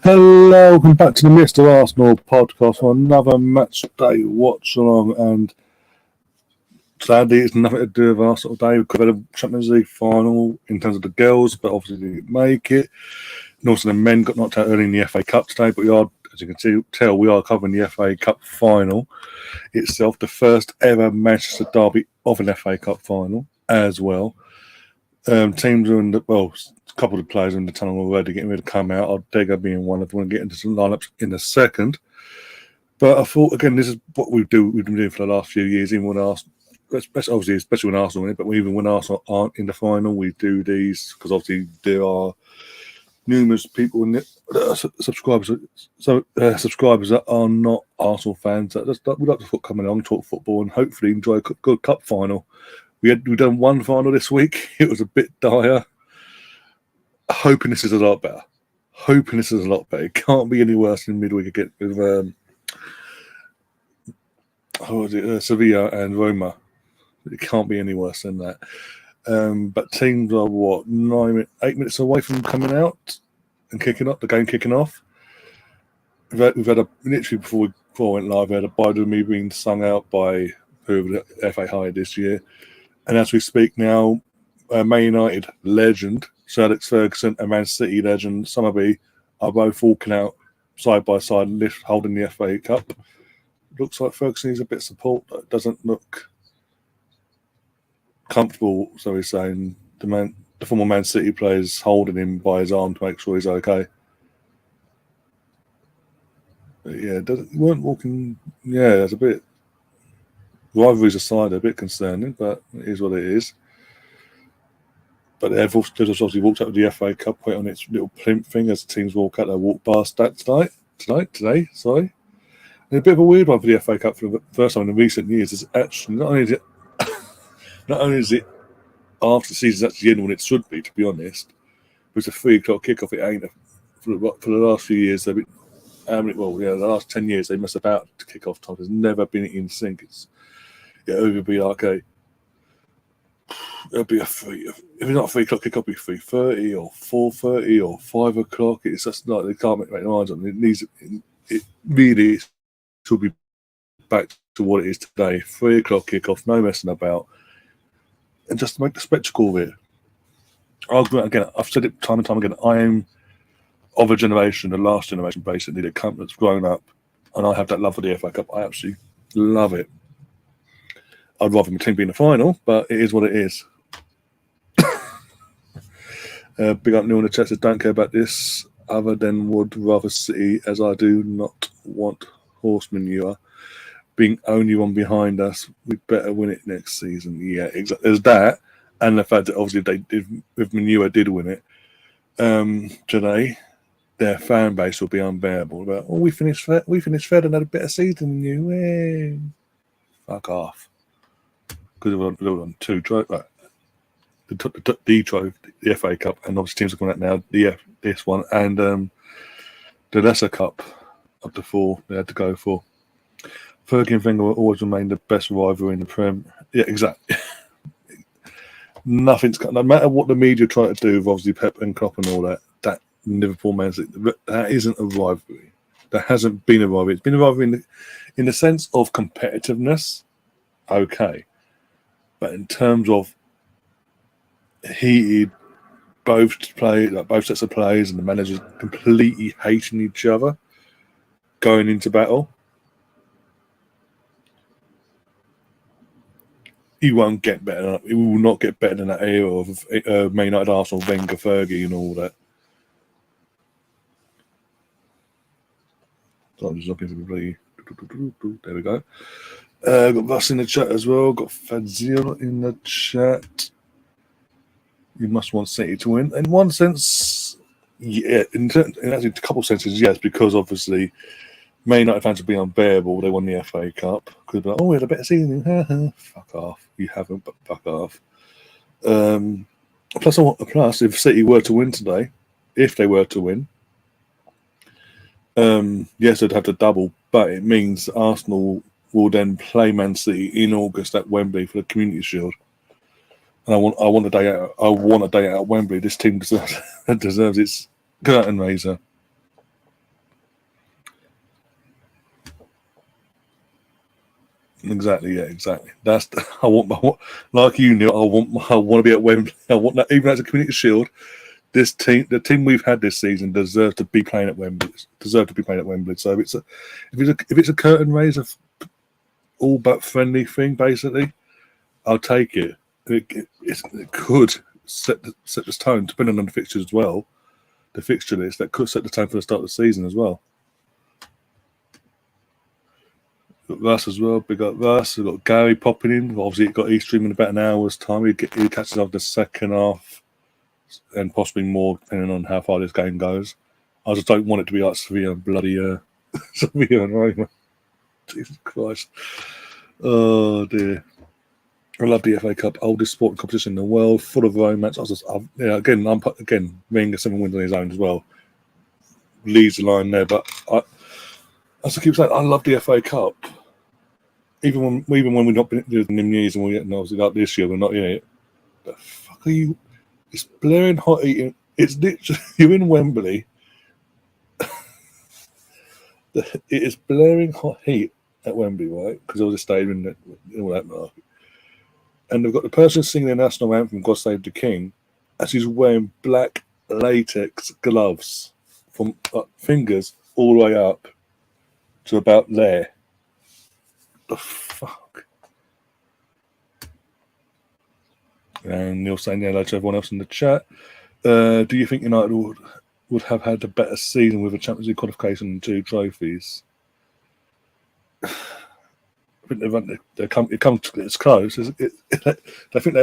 Hello, welcome back to the Mr. Arsenal podcast for another match day watch along. And sadly, it's nothing to do with Arsenal day. We've got a Champions League final in terms of the girls, but obviously didn't make it. And also, the men got knocked out early in the FA Cup today. But we are, as you can tell, we are covering the FA Cup final itself, the first ever Manchester derby of an FA Cup final as well. Teams are in the a couple of players in the tunnel already getting ready to come out. Odega being one of them. We'll get into some lineups in a second. But I thought, again, this is what we've been doing for the last few years, even when Arsenal, especially when Arsenal win it, but even when Arsenal aren't in the final, we do these because obviously there are numerous people in it, subscribers that are not Arsenal fans that would like to come along, talk football, and hopefully enjoy a good cup final. We've done one final this week. It was a bit dire. Hoping this is a lot better. It can't be any worse than midweek again with Sevilla and Roma. It can't be any worse than that. But teams are 8 minutes away from coming out and kicking off. The game kicking off. We've had a literally before we went live. We had a Baidu Me being sung out by whoever the FA hired this year, and as we speak now, Man United legend Sir Alex Ferguson and Man City legend Summerby are both walking out side by side, holding the FA Cup. Looks like Ferguson needs a bit of support. It doesn't look comfortable, so he's saying the former Man City player is holding him by his arm to make sure he's okay. But yeah, weren't walking. Yeah, it's a bit. Rivalries aside, a bit concerning, but it is what it is. But they've obviously walked out with the FA Cup, put it on its little plinth thing as the teams walk out. They walk past that today. Sorry. And a bit of a weird one for the FA Cup for the first time in recent years is actually not only is it after the season's actually in when it should be, to be honest. It was a 3 o'clock kickoff. It ain't for the last few years. The last 10 years they mess about to kick off time. There's never been in sync. It'll be like it'll be a 3. If it's not a 3 o'clock kickoff, it'll be 3:30 or 4:30 or 5 o'clock. It's just like they can't make their minds on it. It really should be back to what it is today. 3 o'clock kickoff, no messing about, and just to make the spectacle of it. Again, I've said it time and time again. I am of a generation, the last generation basically, that's grown up, and I have that love for the FA Cup. I absolutely love it. I'd rather my team be in the final, but it is what it is. Big up Neil in the chat says, don't care about this other than would rather City, as I do not want horse manure being only one behind us. We'd better win it next season. Yeah, exactly. There's that, and the fact that obviously they did, if manure did win it today, their fan base will be unbearable. But we finished third and had a better season than you. Hey. Fuck off. Because we've done 2 trophies. The FA Cup, and obviously teams are coming out now. This one and the Lesser Cup up to 4 they had to go for. Fergie and Wenger will always remain the best rival in the Prem. Yeah, exactly. No matter what the media try to do with obviously Pep and Klopp and all that. That Liverpool Man City, that isn't a rivalry. There hasn't been a rivalry. It's been a rivalry in the sense of competitiveness. Okay, but in terms of heated, both sets of players and the managers completely hating each other going into battle, you won't get better. It will not get better than that era of Man United, Arsenal, Wenger, Fergie, and all that. So I'm just looking to be. There we go. Got Russ in the chat as well. Got Fadzil in the chat. You must want City to win. In one sense, yeah. In actually a couple of senses, yes, because obviously Man United fans would be unbearable. They won the FA Cup. Could be like, we had a better season. Fuck off. You haven't, but fuck off. Plus, if City were to win today, if they were to win, yes, they'd have to double, but it means Arsenal will then play Man City in August at Wembley for the Community Shield. And I want a day out. I want a day out at Wembley. This team deserves its curtain raiser. Exactly, yeah, exactly. That's I want like you, Neil. I want to be at Wembley. I want that, even as a Community Shield. This team, the team we've had this season, deserve to be playing at Wembley. Deserve to be playing at Wembley. So if it's a curtain raiser, all but friendly thing, basically, I'll take it. It could set the tone, depending on the fixtures as well. The fixture list that could set the tone for the start of the season as well. Got Russ as well. We got Russ. We've got Gary popping in. Obviously, got Eastream in about an hour's time. He catches up the second half and possibly more, depending on how far this game goes. I just don't want it to be like Sevilla and bloody Sevilla and Roma. Jesus Christ. Oh, dear. I love the FA Cup, oldest sporting competition in the world, full of romance. Again, Wenger 7 wins on his own as well. Leads the line there, but as I keep saying, I love the FA Cup. Even when we've not been in them years, and we're getting obviously like this year, we're not in it. The fuck are you? It's blaring hot heat. It's literally you're in Wembley. It is blaring hot heat at Wembley, right? Because all the stadium and all that market. And they've got the person singing the national anthem, "God Save the King," as he's wearing black latex gloves from fingers all the way up to about there. The fuck? And Neil saying hello to everyone else in the chat. Do you think United would have had a better season with a Champions League qualification and 2 trophies? I think it's close. I think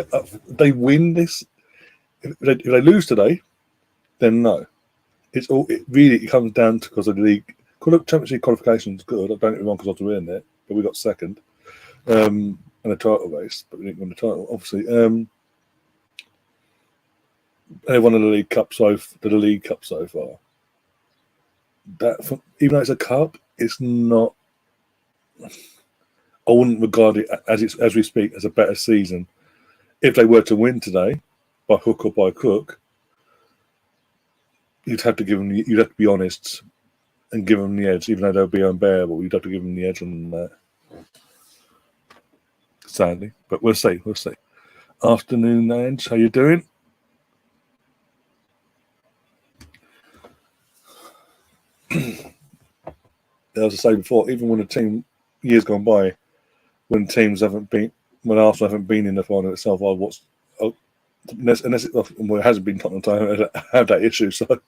they win this. If they lose today, then no. It really comes down to because of the league. Champions League qualification is good. I don't get me wrong because we're in it, but we got second in the title race, but we didn't win the title, obviously. They won the League Cup so far. Even though it's a cup, it's not. I wouldn't regard it as we speak as a better season. If they were to win today, by hook or by crook, you'd have to be honest and give them the edge, even though they'll be unbearable. You'd have to give them the edge on that. Sadly, but we'll see. Afternoon, Ange. How you doing? As I say before, even when a team years gone by, when Arsenal haven't been in the final itself, unless it hasn't been Tottenham time, I have that issue. So the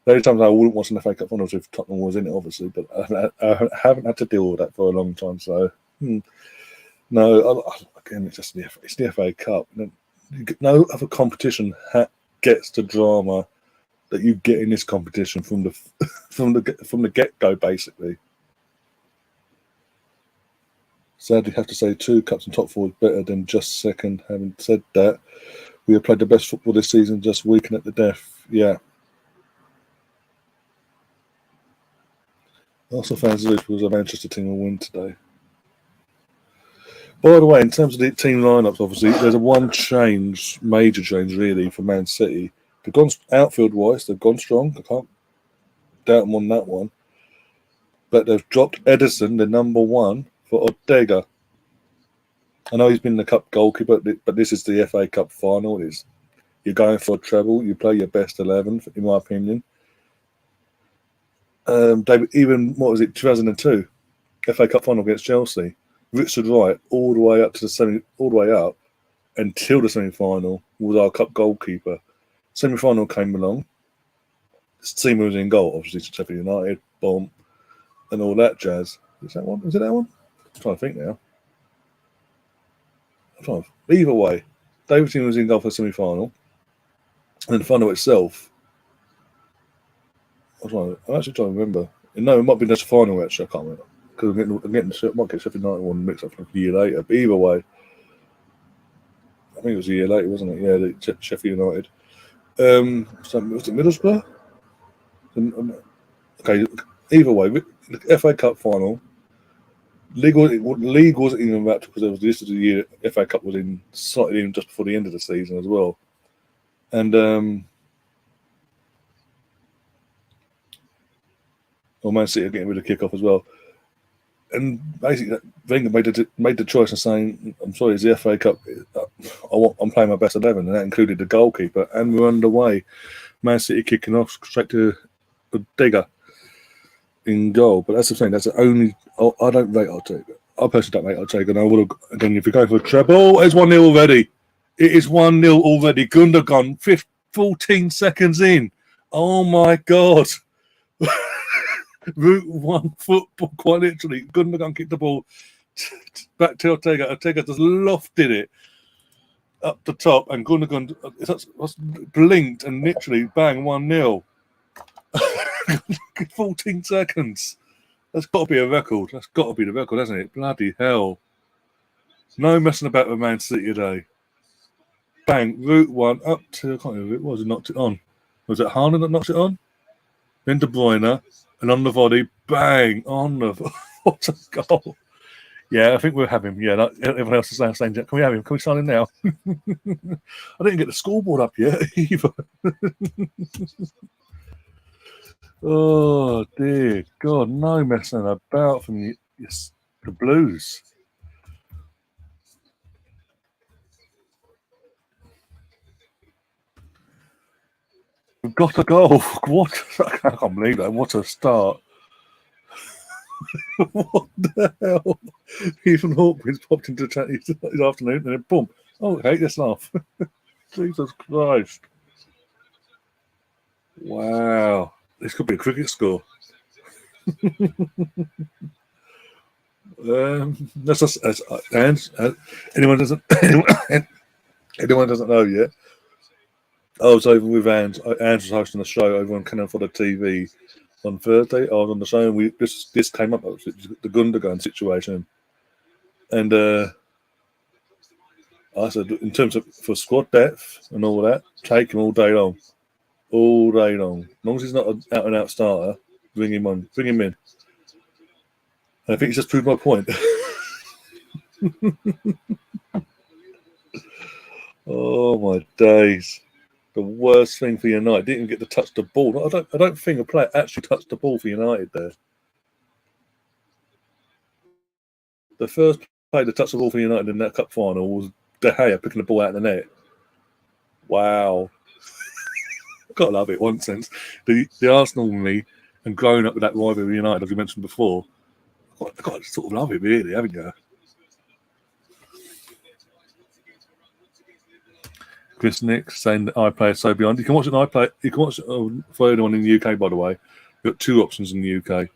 only times I wouldn't watch an FA Cup finals if Tottenham was in it, obviously, but I haven't had to deal with that for a long time. So no, again, it's just the FA Cup. No other competition gets the drama that you get in this competition from the get go, basically. Sadly, have to say 2 cups and top 4 is better than just second. Having said that, we have played the best football this season, just weakened at the death. Yeah. Arsenal fans lose because a Manchester team will win today. By the way, in terms of the team lineups, obviously, there's a major change really for Man City. They've gone outfield-wise, they've gone strong. I can't doubt them on that one. But they've dropped Edison, the number 1, for Ortega. I know he's been the cup goalkeeper, but this is the FA Cup final. You're going for a treble. You play your best 11, in my opinion. David, even what was it, 2002, FA Cup final against Chelsea. Richard Wright all the way up until the semi-final was our cup goalkeeper. Semi-final came along. Seaman was in goal, obviously, to Sheffield United, boom, and all that jazz. Was it that one? I'm trying to think now. Either way, David Seaman was in goal for the semi-final, and the final itself. I'm actually trying to remember. No, it might be just the final. Actually, I can't remember because might get Sheffield United one mixed up a year later. But either way, I think it was a year later, wasn't it? Yeah, the Sheffield United. So was it Middlesbrough? Okay. Either way, the FA Cup final. League wasn't even about because this is the year FA Cup was in slightly even just before the end of the season as well, and Man City are getting rid of kick-off as well. and basically, Wenger made the choice of saying, "I'm sorry, it's the FA Cup. I'm playing my best 11," and that included the goalkeeper. And we're underway. Man City kicking off straight to a digger in goal. But that's the thing. That's the only. I don't rate Ortega. I personally don't rate Ortega. And I would have again if you go for a treble. It's 1-0 already. It is 1-0 already. Gundogan, 14 seconds in. Oh my god. Route 1 football, quite literally. Gundogan kicked the ball back to Ortega. Ortega just lofted it up the top, and Gundogan blinked and literally bang 1-0. 14 seconds. That's got to be a record. That's got to be the record, hasn't it? Bloody hell. No messing about with Man City today. Bang, route 1 up to, I can't remember who it was who knocked it on. Was it Haaland that knocked it on? Then De Bruyne, and on the volley, bang, on the what a goal. Yeah, I think we'll have him. Yeah, everyone else is saying, can we have him? Can we sign him now? I didn't get the scoreboard up yet either. Oh, dear God, no messing about from the Blues. We've got a goal. What? I can't believe that. What a start. What the hell? Ethan Hawkins popped into the chat this afternoon and then boom. Oh, okay, let's laugh. Jesus Christ. Wow. This could be a cricket score. That's just and anyone doesn't know yet. I was over with Ange. Ange was hosting a show over on Canal for the TV on Thursday. I was on the show, and this came up, the Gundogan situation, and I said, in terms of for squad depth and all that, take him all day long, all day long. As long as he's not an out and out starter, bring him on, bring him in. And I think he's just proved my point. Oh my days! The worst thing for United, didn't even get to touch the ball. I don't think a player actually touched the ball for United there. The first player to touch the ball for United in that cup final was De Gea picking the ball out of the net. Wow. Gotta love it, one sense. The Arsenal me and growing up with that rivalry with United, as we mentioned before, I've got to sort of love it, really, haven't you? Chris Nick saying that iPlayer is so beyond. You can watch an iPlayer. You can watch for anyone in the UK, by the way. You've got two options in the UK: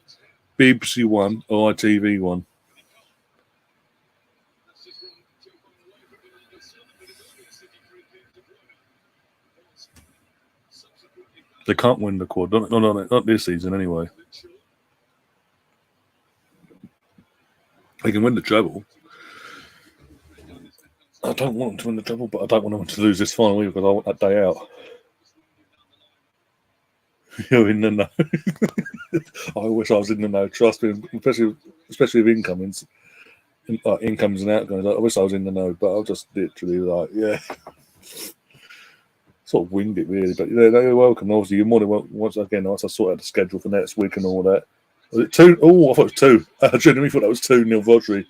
BBC One or ITV One. They can't win the quad. Not this season, anyway. They can win the treble. I don't want them to win the treble, but I don't want them to lose this final week because I want that day out. You're in the know. I wish I was in the know. Trust me, especially with incomings and outgoings. I wish I was in the know, but I'll just literally yeah. Sort of winged it really, but yeah, they're welcome. Obviously, you're more than welcome. Once I sort out the schedule for next week and all that. Was it 2? Oh, I thought it was 2. I genuinely thought that was 2-0 Rodri.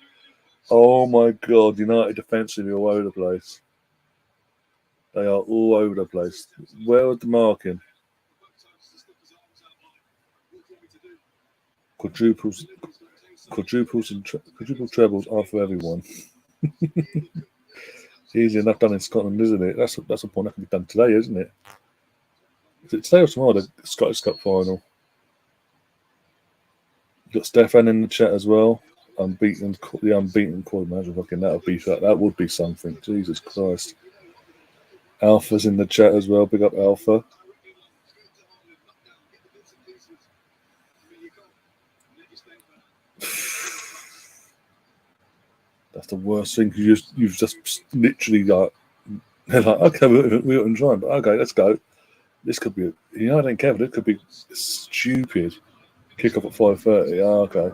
Oh my God, United defensively all over the place. They are all over the place. Where was the marking? Quadruple trebles are for everyone. Easy enough done in Scotland, isn't it? That's a point that can be done today, isn't it? Is it today or tomorrow, the Scottish Cup final? You've got Stefan in the chat as well. The unbeaten quarter manager. Fucking that would be something. Jesus Christ. Alpha's in the chat as well. Big up Alpha. That's the worst thing because you've just literally they're like, okay, we were trying, but okay, let's go. This could be, I don't care, but it could be stupid. Kick off at 5:30. Oh, okay.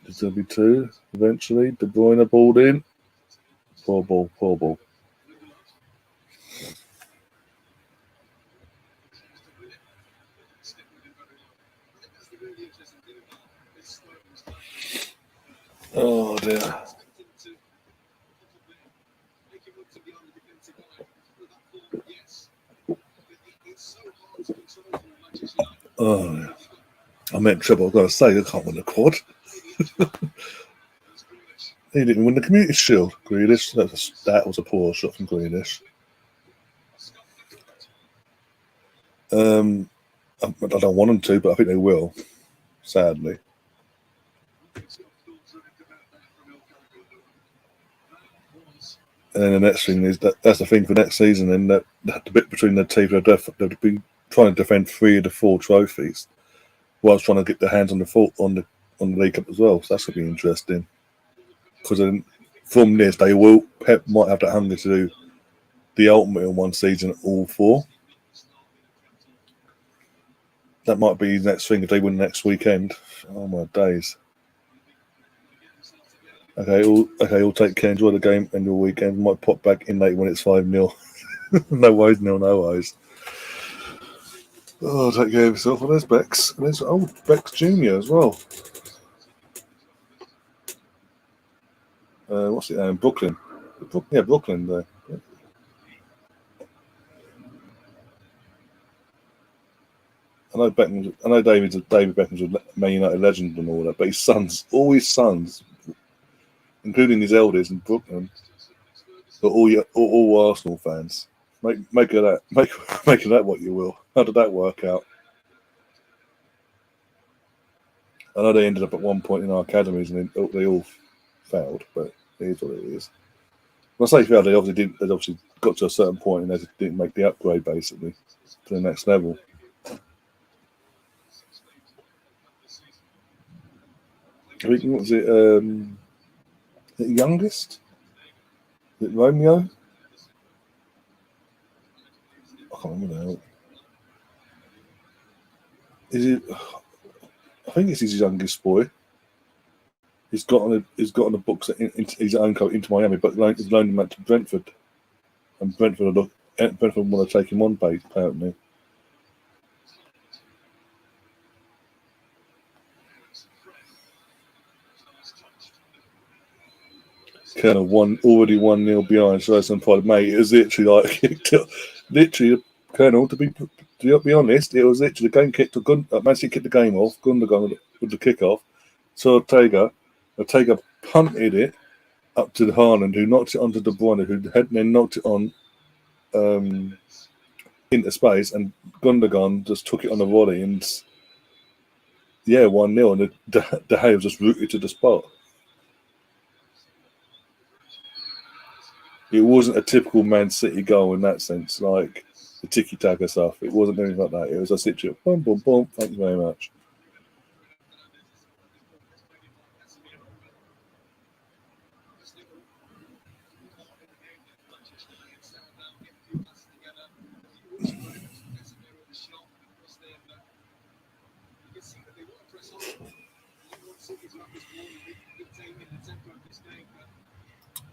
There's going to be two eventually. De Bruyne balled in. Poor ball, poor ball. Oh dear. Oh, yeah. I'm in trouble. I've got to say, I can't win the quad. He didn't win the Community Shield. Grealish. That was a poor shot from Grealish. I don't want them to, but I think they will. Sadly. And then the next thing is that's the thing for next season. And that the bit between the team, they'll be trying to defend 3 of the 4 trophies, whilst trying to get their hands on the League Cup as well. So that's going to be interesting. Because from this, Pep might have that hunger to do the ultimate in one season, all 4. That might be the next thing if they win next weekend. Oh my days. Okay, all take care. Enjoy the game and your weekend. Might pop back in late when it's 5-0. No worries, no worries. Oh, take care of yourself. And there's Bex. And there's Bex Jr. as well. What's it name? Brooklyn. Yeah, Brooklyn there. Yeah. I know David Beckham's a Man United legend and all that, but all his sons, including his eldest in Brooklyn, are all Arsenal fans. Make of that make of that what you will. How did that work out? I know they ended up at one point in our academies and they all failed, but it is what it is. When I say failed, they obviously got to a certain point and they just didn't make the upgrade basically to the next level. I think what was it? The youngest? Is it Romeo? I can't remember now. Is it? I think it's his youngest boy. He's got on the books his own coat into Miami, but he's loaned him out to Brentford, and Brentford want to take him on, apparently. Kind of already 1-0 behind, so that's implied. Mate, it was literally Colonel. To be honest, it was literally the game kicked. Man City kicked the game off. Gundogan with the kick off. So Ortega punted it up to Haaland, who knocked it onto De Bruyne, who then knocked it on into space, and Gundogan just took it on the volley and 1-0, and De Gea was just rooted to the spot. It wasn't a typical Man City goal in that sense, like the tiki-taka stuff. It wasn't anything like that. It was a situation, boom, boom, boom, thank you very much.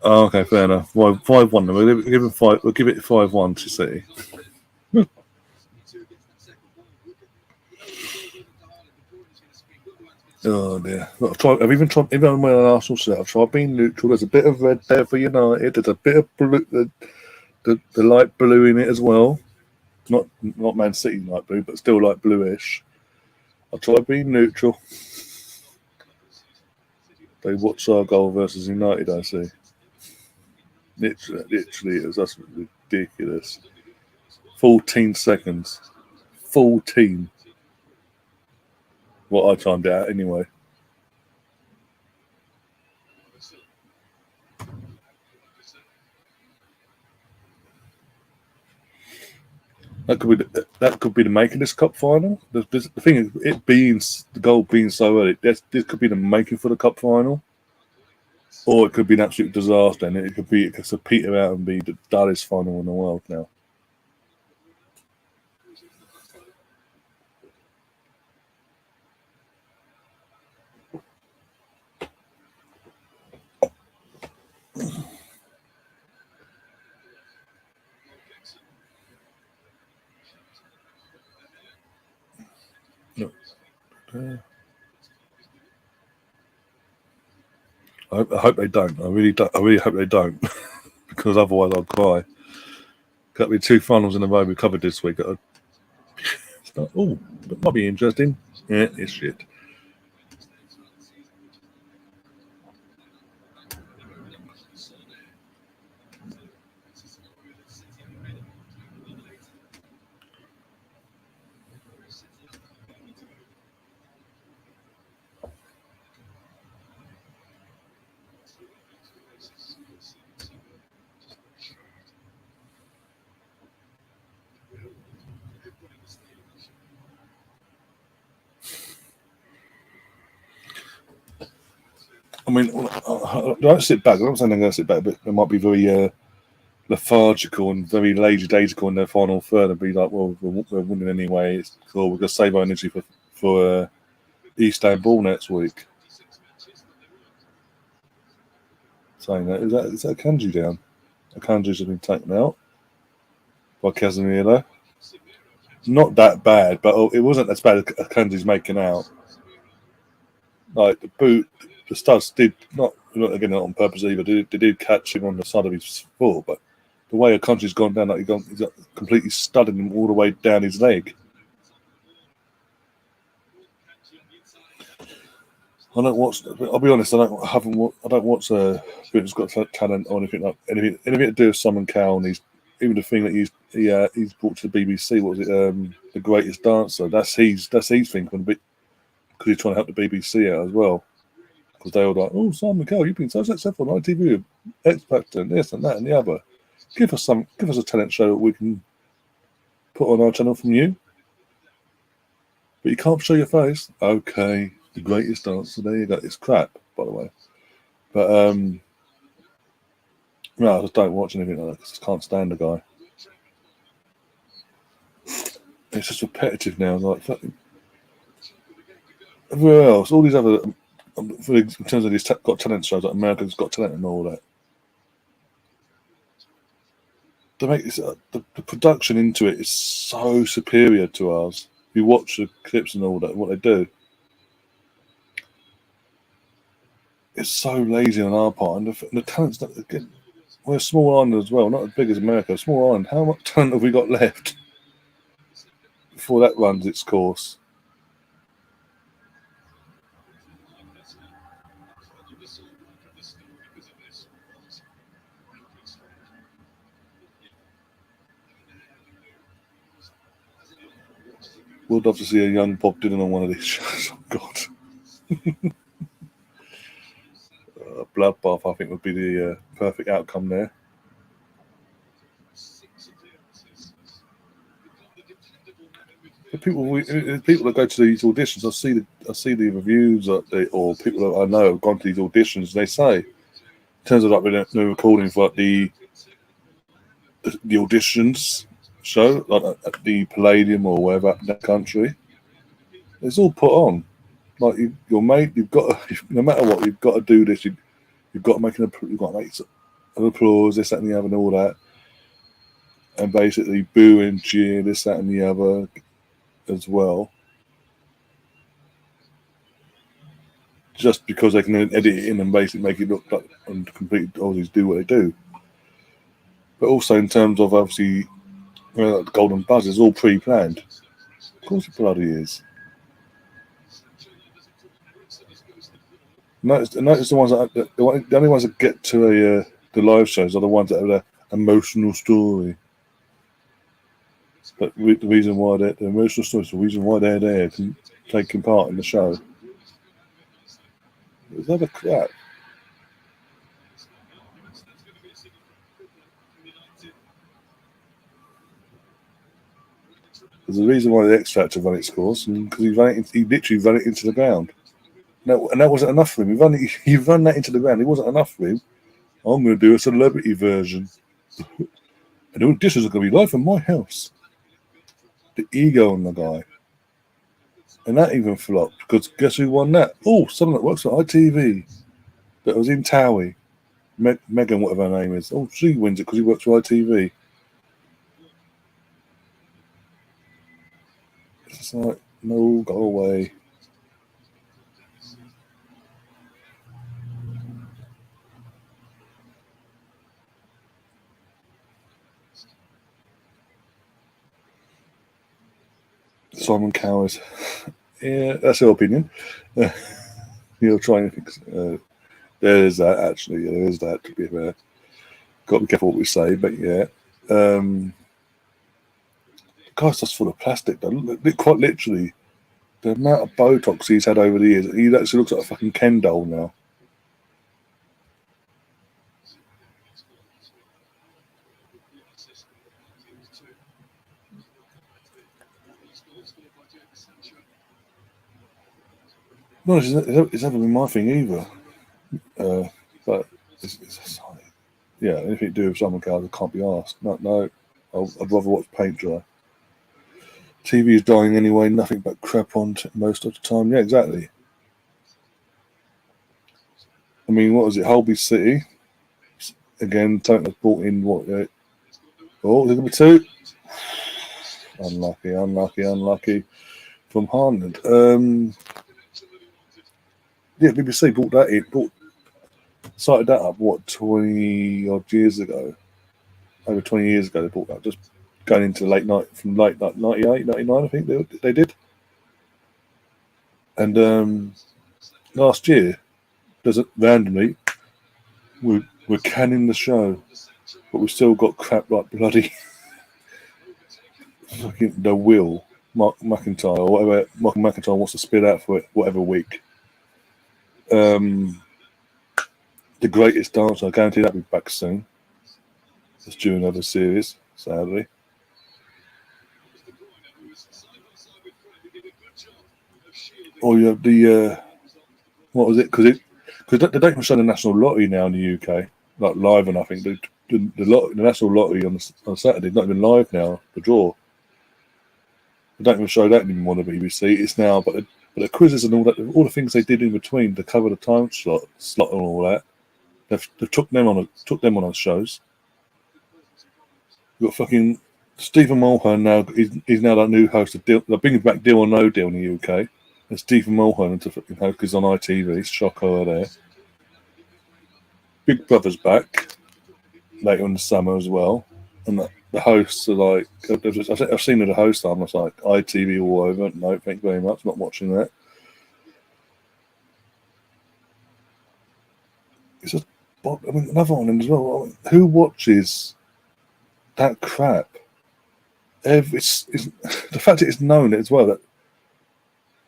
Oh, okay, fair enough. 5-1. We'll give it 5. We'll give it 5-1 to City. Oh dear. I've even tried. Even when an Arsenal set, I've tried being neutral. There's a bit of red there for United. There's a bit of blue, the light blue in it as well. Not Man City light blue, but still light bluish. I'll try being neutral. They watch our goal versus United, I see. Literally, it was that's ridiculous. 14 seconds. 14. What I timed it out anyway. That could be the making this cup final. The thing is, the goal being so early, this could be the making for the cup final, or it could be an absolute disaster, and it could peter out and be the dullest final in the world now. No. I hope they don't. I really hope they don't, because otherwise I'll cry. Got me 2 finals in a row we covered this week. Oh, that might be interesting. Yeah, it's shit. I mean, I don't sit back. I'm not saying I'm going to sit back, but they might be very lethargical and very lackadaisical in their final third and be like, well, we're winning anyway. It's cool. We're going to save our energy for Istanbul next week. Saying that, is that Kanji down? Akanji's have been taken out by Casemiro. Not that bad, but it wasn't as bad as Akanji's making out. Like the boot, the studs did not again not on purpose either. They did catch him on the side of his foot, but the way Akanji's gone down, like he's got completely studding him all the way down his leg. I don't watch. I'll be honest. I don't watch Britain's Got Talent or anything to do with Simon Cowell. And even the thing that he's brought to the BBC. What was it? The Greatest Dancer. That's his thing because he's trying to help the BBC out as well. Because they were like, oh, Simon Cowell, you've been so successful on ITV, X Factor, and this and that and the other. Give us a talent show that we can put on our channel from you. But you can't show your face. Okay. The Greatest Dancer. There you go. It's crap, by the way. But no, I just don't watch anything like that because I can't stand the guy. It's just repetitive now. Like everywhere else, all these other, in terms of these Got Talent shows, like America's Got Talent and all that, they make this. The production into it is so superior to ours. If you watch the clips and all that, what they do. It's so lazy on our part, and the talent's not again. We're a small island as well, not as big as America. Small island. How much talent have we got left before that runs its course? We'd love to see a young Bob Dylan on one of these shows. Oh God, Bloodbath, I think, would be the perfect outcome there. People that go to these auditions, I see the reviews or people that I know have gone to these auditions. They say, in terms of like the recording for like the auditions show, like at the Palladium or wherever in that country, it's all put on. Like you're made, you've got no matter what, you've got to do this. You've got to make an applause, this, that, and the other, and all that, and basically boo and cheer this, that, and the other as well. Just because they can edit it in and basically make it look like and complete Aussies do what they do. But also in terms of obviously the Golden Buzz is all pre-planned. Of course it bloody is. Notice the ones the only ones that get to the live shows are the ones that have an emotional story. But the reason why the emotional story is the reason why they're there, taking part in the show. It's never crap. There's a reason why the X Factor ran its course, because he literally ran it into the ground. No, and that wasn't enough for him. He run that into the ground. It wasn't enough for him. I'm going to do a celebrity version. And the auditions are going to be live in my house. The ego on the guy. And that even flopped, because guess who won that? Oh, someone that works for ITV. That was in Towie. Megan, whatever her name is. Oh, she wins it because he works for ITV. It's like, No, go away. Simon Cowers. Yeah, that's your opinion. You're trying to fix. There is that, actually. Yeah, there is that, to be fair. Got to be careful what we say, but yeah. The guy's just full of plastic, though. Quite literally. The amount of Botox he's had over the years, he actually looks like a fucking Ken doll now. No, it's never been my thing either. But it's yeah, anything to do with Simon Cowers, I can't be asked. No, I'd rather watch paint dry. TV is dying anyway, nothing but crap on most of the time. Yeah, exactly. I mean, what was it? Holby City. Again, Tottenham brought in what? Oh, there's going to be 2. Unlucky from Haaland. Yeah, BBC brought that in. Started that up, what, 20 odd years ago? Over 20 years ago, they brought that. Just going into late night, from late night 98, 99, I think they did. And last year, randomly, we're canning the show, but we've still got crap like bloody fucking The Will, Mark McIntyre, or whatever Mark McIntyre wants to spit out for it, whatever week. The Greatest Dancer, I guarantee that'll be back soon. It's due another series, sadly. Or you have the what was it? Because they don't even show the National Lottery now in the UK, like live, and I think the National Lottery on Saturday not even live now. The draw. They don't even show that anymore on the BBC. It's now, but the quizzes and all the things they did in between to cover the time slot and all that. They've took them on those shows. You've got fucking Stephen Mulhern now. He's now that new host of Deal. They're bringing back Deal or No Deal in the UK. And Stephen Mulhern to fucking host because on ITV. Shocker there. Big Brother's back later in the summer as well, and the hosts are like, I've seen the host. I'm just like ITV all over. No, thank you very much. Not watching that. It's just, I mean, another one as well. I mean, who watches that crap? It's the fact that it's known as well that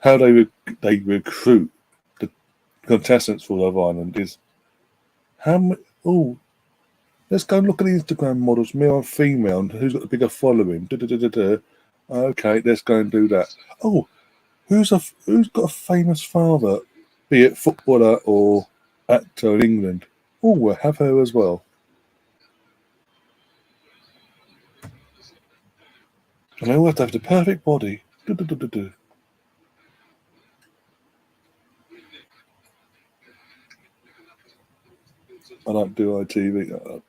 how they recruit the contestants for Love Island is how many. Oh, let's go and look at the Instagram models, male and female, and who's got the bigger following. Okay, let's go and do that. Oh, who's got a famous father, be it footballer or actor in England? Oh, we'll have her as well. And they all have to have the perfect body. I don't do ITV.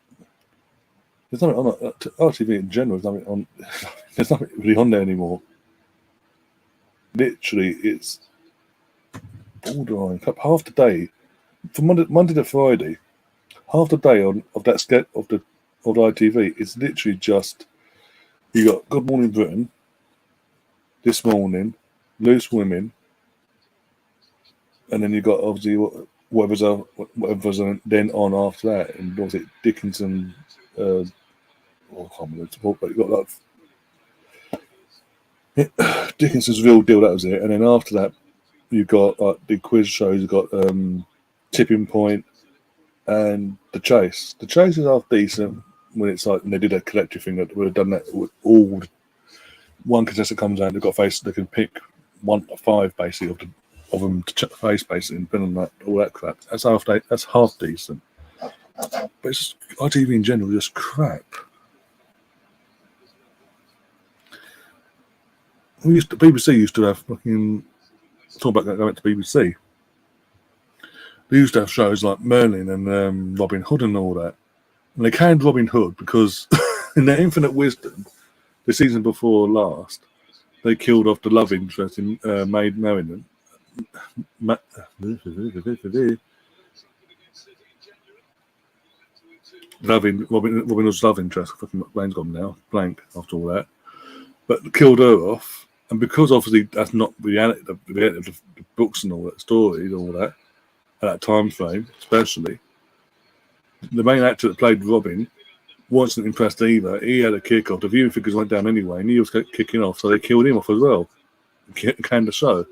There's nothing on ITV in general. There's nothing on. There's nothing really on there anymore. Literally, it's borderline. Half the day, from Monday to Friday, half the day of that sketch of ITV is literally just you got Good Morning Britain, This Morning, Loose Women, and then you got obviously whatever's then on after that, and was it Dickinson? I can't remember support, but you got like Dickinson's Real Deal. That was it, and then after that, you got like the quiz shows. You got Tipping Point and The Chase. The Chase is half decent when it's like when they did a collective thing that would have done that with all. One contestant comes out, they've got face. They can pick 1 to 5 basically of them to check the face basically, and pin on that all that crap. That's half decent. But it's just, ITV in general just crap. BBC used to have fucking talk about going to BBC. They used to have shows like Merlin and Robin Hood and all that. And they canned Robin Hood because in their infinite wisdom, the season before last, they killed off the love interest in Maid Marian. Robin Hood's love interest. Fucking brain's gone now, blank after all that. But killed her off, and because obviously that's not reality, the books and all that stories, all that at that time frame, especially the main actor that played Robin wasn't impressed either. He had a kick off. The viewing figures went down anyway, and he was kicking off, so they killed him off as well. Canned the show.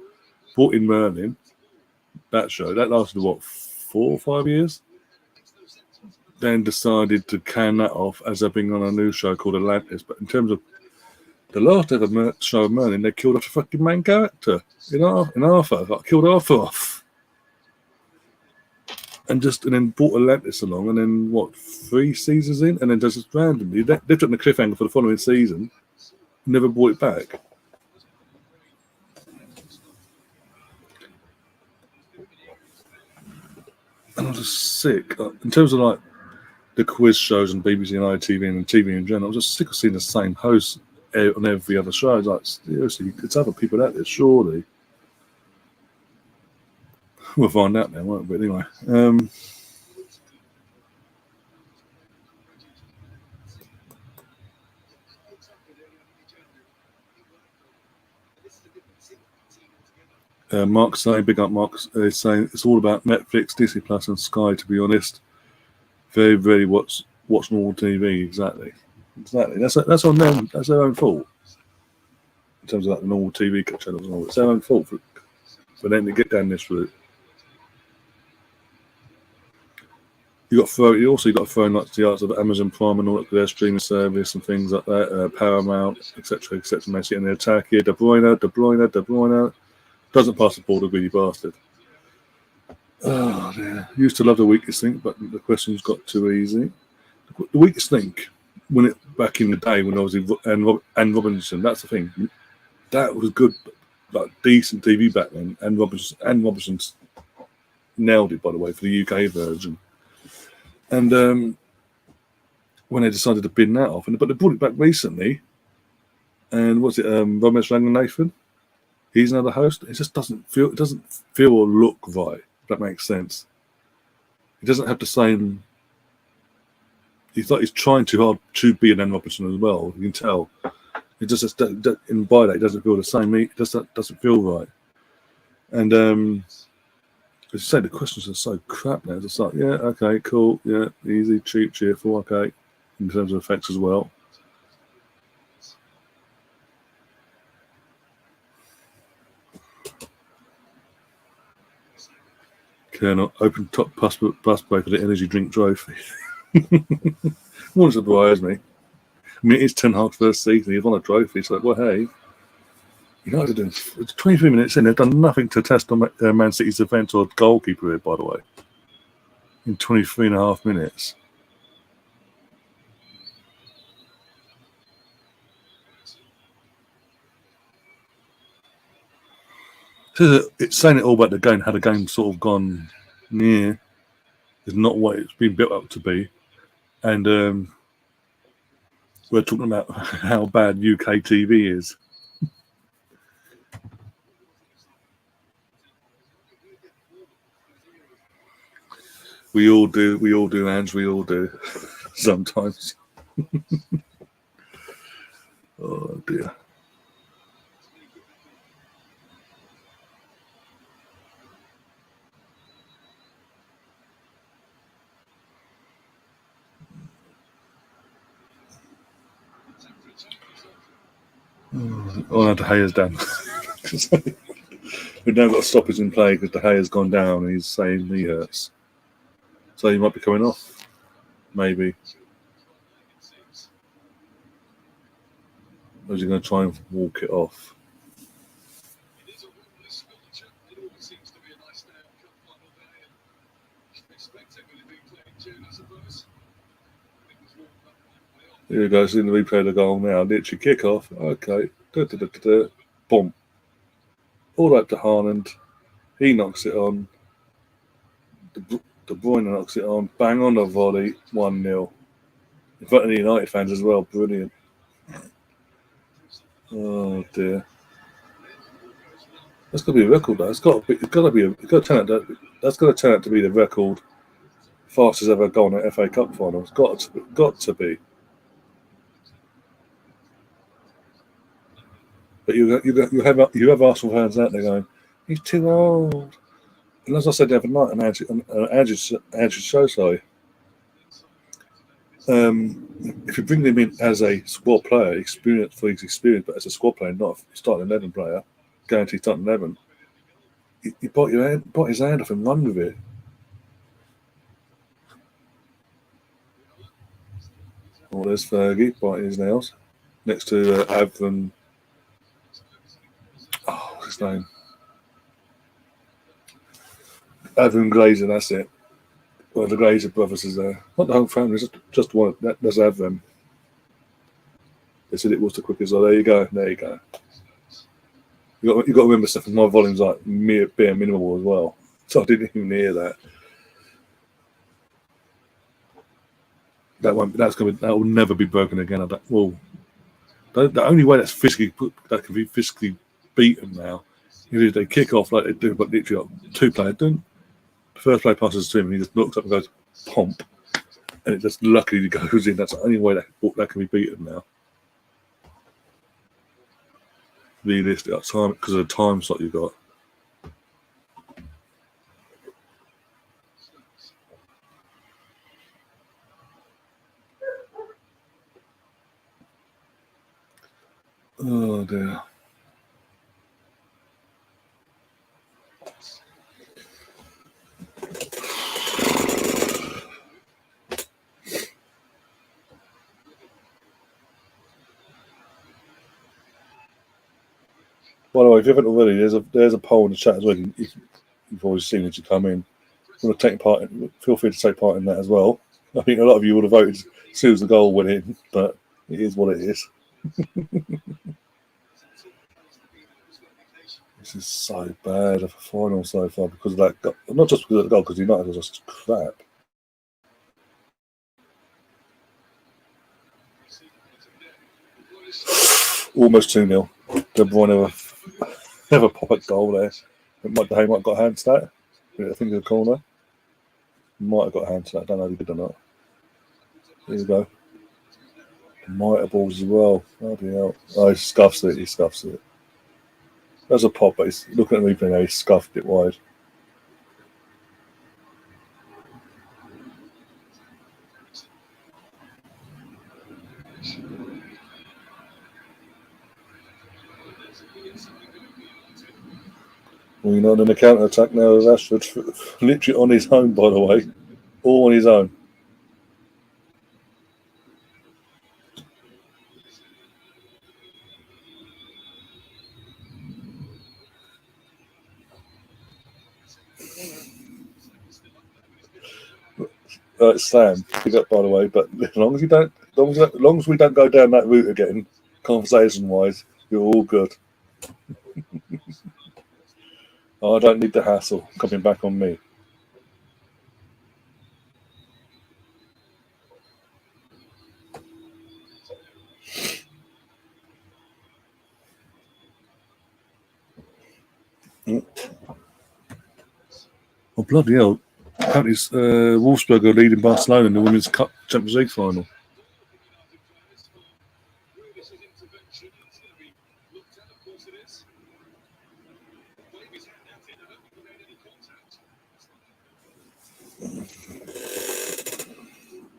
Brought in Merlin. That show that lasted what 4 or 5 years. Then decided to can that off as they're being on a new show called Atlantis. But in terms of the last ever show of Merlin, they killed off the fucking main character in Arthur. Like, killed Arthur off. And then brought Atlantis along, and then what, 3 seasons in, and then just randomly they took the cliffhanger for the following season, never brought it back. And I was just sick. In terms of like the quiz shows on BBC and ITV and TV in general, I was just sick of seeing the same host on every other show. I was like, seriously, it's other people out there, surely. We'll find out now, won't we? Anyway. Mark's saying, big up Mark's saying it's all about Netflix, Disney Plus and Sky, to be honest. Very, very watch normal TV, exactly. That's on them, that's their own fault. In terms of like the normal TV channels and all, it's their own fault for them to get down this route. You also got to throw in like the arts of Amazon Prime and all that, their streaming service and things like that, Paramount, etc. Messi and the attack here, De Bruyne doesn't pass the ball, the greedy bastard. Oh dear. Used to love the weakest link, but the questions got too easy. The weakest link, back in the day when I was and Robinson, that's the thing. That was good, like decent TV back then. And Robinson's nailed it, by the way, for the UK version. And when they decided to bin that off, but they brought it back recently. And what's it? Ramesh Ranganathan. He's another host. It just doesn't feel or look right. If that makes sense. He doesn't have the same. He's trying too hard to be an N. Robinson as well. You can tell. It just in by that, it doesn't feel the same. It doesn't feel right. And as you say, the questions are so crap now. It's just like, yeah, okay, cool, yeah, easy, cheap, cheerful, okay, in terms of effects as well. Colonel, open top bus play for the energy drink trophy. Wouldn't surprise me. I mean, it's Ten Hag's first season. He's won a trophy. So, well, hey, you know what they're doing? It's 23 minutes in. They've done nothing to test on Man City's defence or goalkeeper here, by the way. In 23 and a half minutes. It's saying it all about the game, how the game sort of gone near is not what it's been built up to be. And we're talking about how bad UK TV is. We all do, Ange, we all do. Sometimes. Oh dear. Oh no, De Gea's down. We've now got stoppers in play because De Gea's gone down and he's saying he hurts. So he might be coming off. Maybe. Or is he going to try and walk it off? Here we go, seeing the replay of the goal now. Literally kick off. Okay. Boom. All up to Haaland. He knocks it on. De Bruyne knocks it on. Bang on the volley. 1-0. In front of the United fans as well. Brilliant. Oh dear. That's got to be a record, though. It's got to be. It's got to be. It's got to turn out. That's got to turn out to be the record fastest ever goal in an FA Cup final. It's got to. Got to be. But you have Arsenal fans out there going, he's too old. And as I said the other night on Andrew's show, sorry, if you bring him in as a squad player, experience for his experience, but as a squad player, not a starting 11 player, guaranteed starting 11, you bite his hand off and run with it. Oh, there's Fergie biting his nails next to Avram. Oh, what's his name? Avram Glazer, that's it. Well, the Glazer brothers is there. Not the whole family, just one. That's Avram. They said it was the quickest. So there you go. There you go. You got to remember stuff. My volume's like bare minimal as well, so I didn't even hear that. That will never be broken again. The only way that can be physically beaten now is they kick off like they do, but literally like two players. The first player passes to him, and he just looks up and goes pomp, and it just luckily goes in. That's the only way that can be beaten now. Realistic at time because of the time slot you've got. Oh dear. By the way, if you haven't already, there's a poll in the chat as well. You've always seen it. You come in. If you want to take part in, feel free to take part in that as well. I think a lot of you would have voted as soon as the goal went in, but it is what it is. This is so bad of a final so far because of that goal. Not just because of the goal, because United are just crap. Almost 2-0. De Bruyne never pop a goal there. They might have got a hand stat. I think in the corner. Might have got a hand stat. I don't know if he did or not. There you go. Might have balls as well. Bloody hell. Oh, he scuffs it. There's a pop, but he's looking at the replay now. He scuffed it wide. Well, in the counter attack now, Rashford literally on his own, by the way. All on his own. Sam, pick up by the way, but as long as we don't go down that route again, conversation wise, you're all good. I don't need the hassle coming back on me. Oh bloody hell! Apparently, Wolfsburg are leading Barcelona in the Women's Cup Champions League final.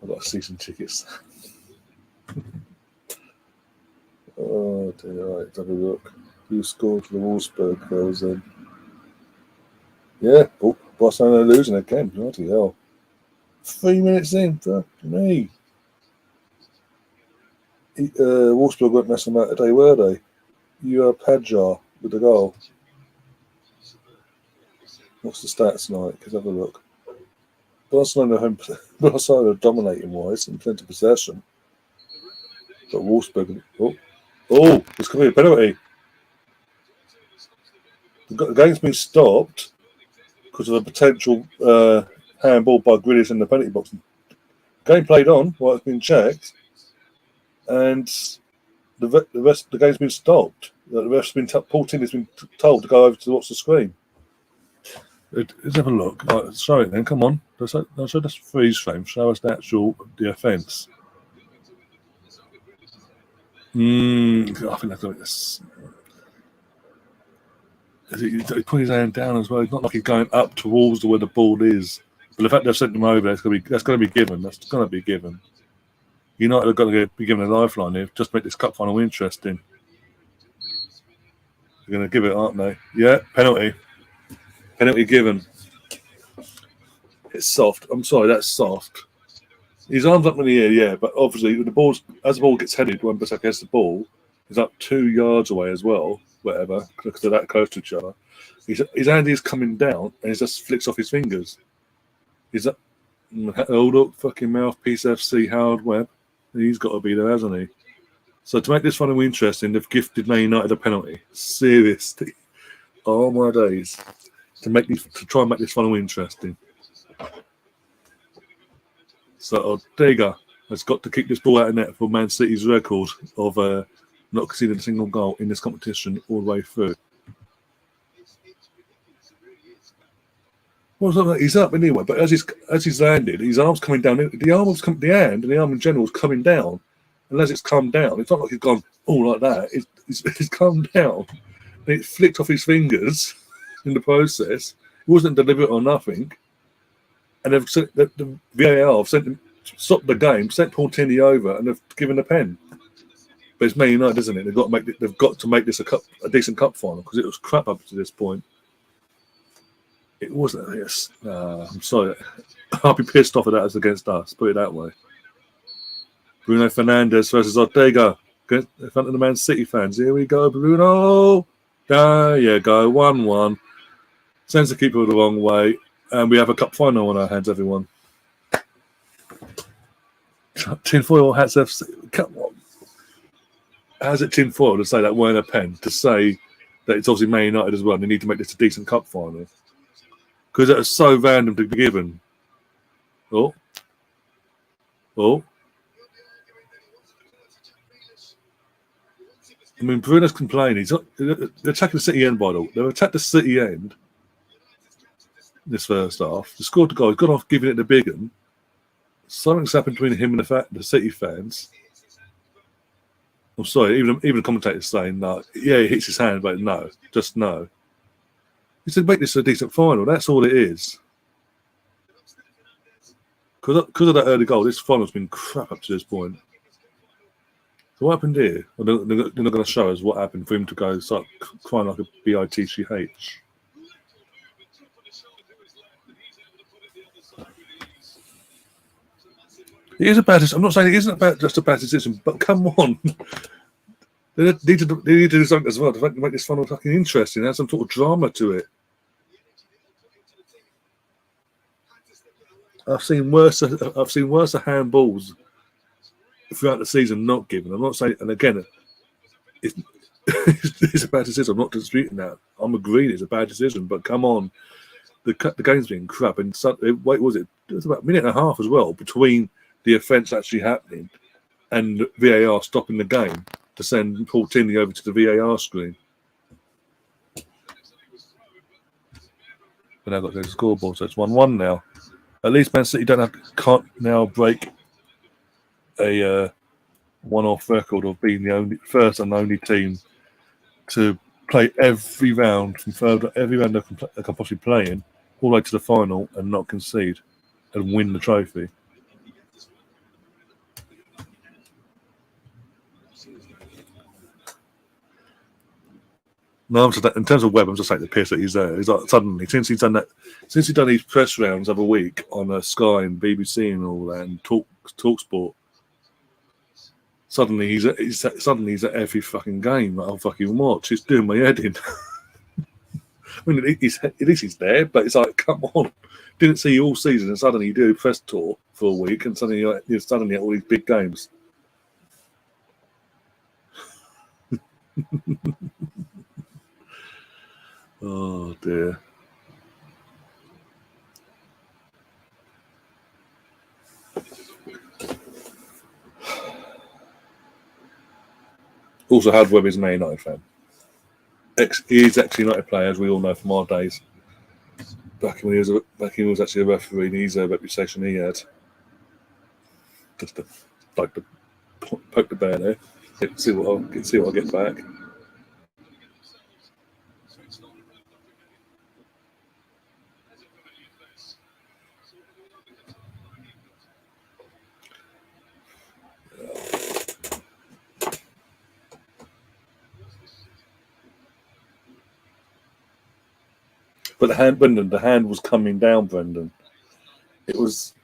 I've got to see some tickets. Oh dear, right, let's have a look. Who scored for the Wolfsburg girls then? Yeah, Barcelona losing again. Bloody hell. 3 minutes in, for me. Wolfsburg weren't messing about today, were they? You are Padjar with the goal. What's the stats like? Let's have a look. Barcelona dominating wise and plenty of possession. But Wolfsburg. Oh, it's going to be a penalty. The game's been stopped because of a potential handball by Grealish in the penalty box. Game played on while it's been checked, and the game's been stopped. The ref's been Paul Tierney's been told to go over to watch the screen. Let's have a look. Right, show it then. Come on. Show this freeze frame. Show us the offence. I think that's like this. He put his hand down as well. It's not like he's going up towards where the ball is. But the fact they've sent him over, that's going to be given. That's going to be given. United have got to be given a lifeline here. Just make this cup final interesting. They're going to give it, aren't they? Yeah, penalty. Penalty given. It's soft. I'm sorry, that's soft. His arm's up in the air, yeah, but obviously when as the ball gets headed, when Bissek gets the ball, he's up 2 yards away as well, whatever, because they're that close to each other. His hand is coming down and he just flicks off his fingers. He's up, hold up, fucking mouthpiece FC Howard Webb. He's got to be there, hasn't he? So to make this final interesting, they've gifted Man United a penalty. Seriously. Oh my days. To try and make this final interesting. So Ortega has got to keep this ball out of net for Man City's record of not conceding a single goal in this competition all the way through. Well, he's up anyway, but as he's landed, his arm's coming down. The hand and the arm in general is coming down. And as it's come down, it's not like he's gone like that. It's come down. And it flicked off his fingers in the process. It wasn't deliberate or nothing. And the VAR have stopped the game, sent Paul Tierney over, and they've given a pen. But it's Man United, isn't it? They've got to make this a decent cup final because it was crap up to this point. It wasn't. Yes, I'm sorry. I'll be pissed off at that as against us. Put it that way. Bruno Fernandes versus Ortega in front of the Man City fans. Here we go, Bruno. There you go, 1-1. Sends the keeper the wrong way. And we have a cup final on our hands, everyone. Tinfoil hats FC. Come on. How's it tinfoil to say that weren't a pen? To say that it's obviously Man United as well. And they need to make this a decent cup final. Because it was so random to be given. Oh. I mean, Bruno's complaining. They're attacking the City end, by the way. They've attacked the City end this first half. They scored the goal. He's gone off giving it to big one. Something's happened between him and the City fans. I'm sorry, even the commentator's saying no. Yeah, he hits his hand, but no, just no. He said, make this a decent final. That's all it is. Because of that early goal, this final's been crap up to this point. So what happened here? They're not going to show us what happened for him to go start crying like a bitch. It is a bad decision. I'm not saying it isn't about just a bad decision, but come on. They need to do something as well to make this final fucking interesting. Have some sort of drama to it. I've seen worse handballs throughout the season not given. I'm not saying, and again, it's a bad decision. I'm not disputing that. I'm agreeing it's a bad decision, but come on, the game's been crap. And wait, was it? It was about a minute and a half as well between the offence actually happening and VAR stopping the game to send Paul Tierney over to the VAR screen. But now got the scoreboard, so it's 1-1 now. At least Man City can't now break a one-off record of being the first and only team to play every round every round they can possibly play in, all the way to the final and not concede and win the trophy. No, in terms of Webb, I'm just like the piss that he's there. He's like suddenly since he's done these press rounds every week on Sky and BBC and all that and Talksport. Suddenly he's at every fucking game that I'll fucking watch. It's doing my head in. I mean, at least he's there, but it's like, come on, didn't see you all season, and suddenly you do a press tour for a week, and suddenly you're suddenly at all these big games. Oh dear. Also, Howard Webb is a Man United fan. He's actually not a player, as we all know from our days. Back when he was actually a referee, and he's a reputation he had. Just to poke the bear there. See what I'll get back. But Brendan, the hand was coming down, Brendan. It was.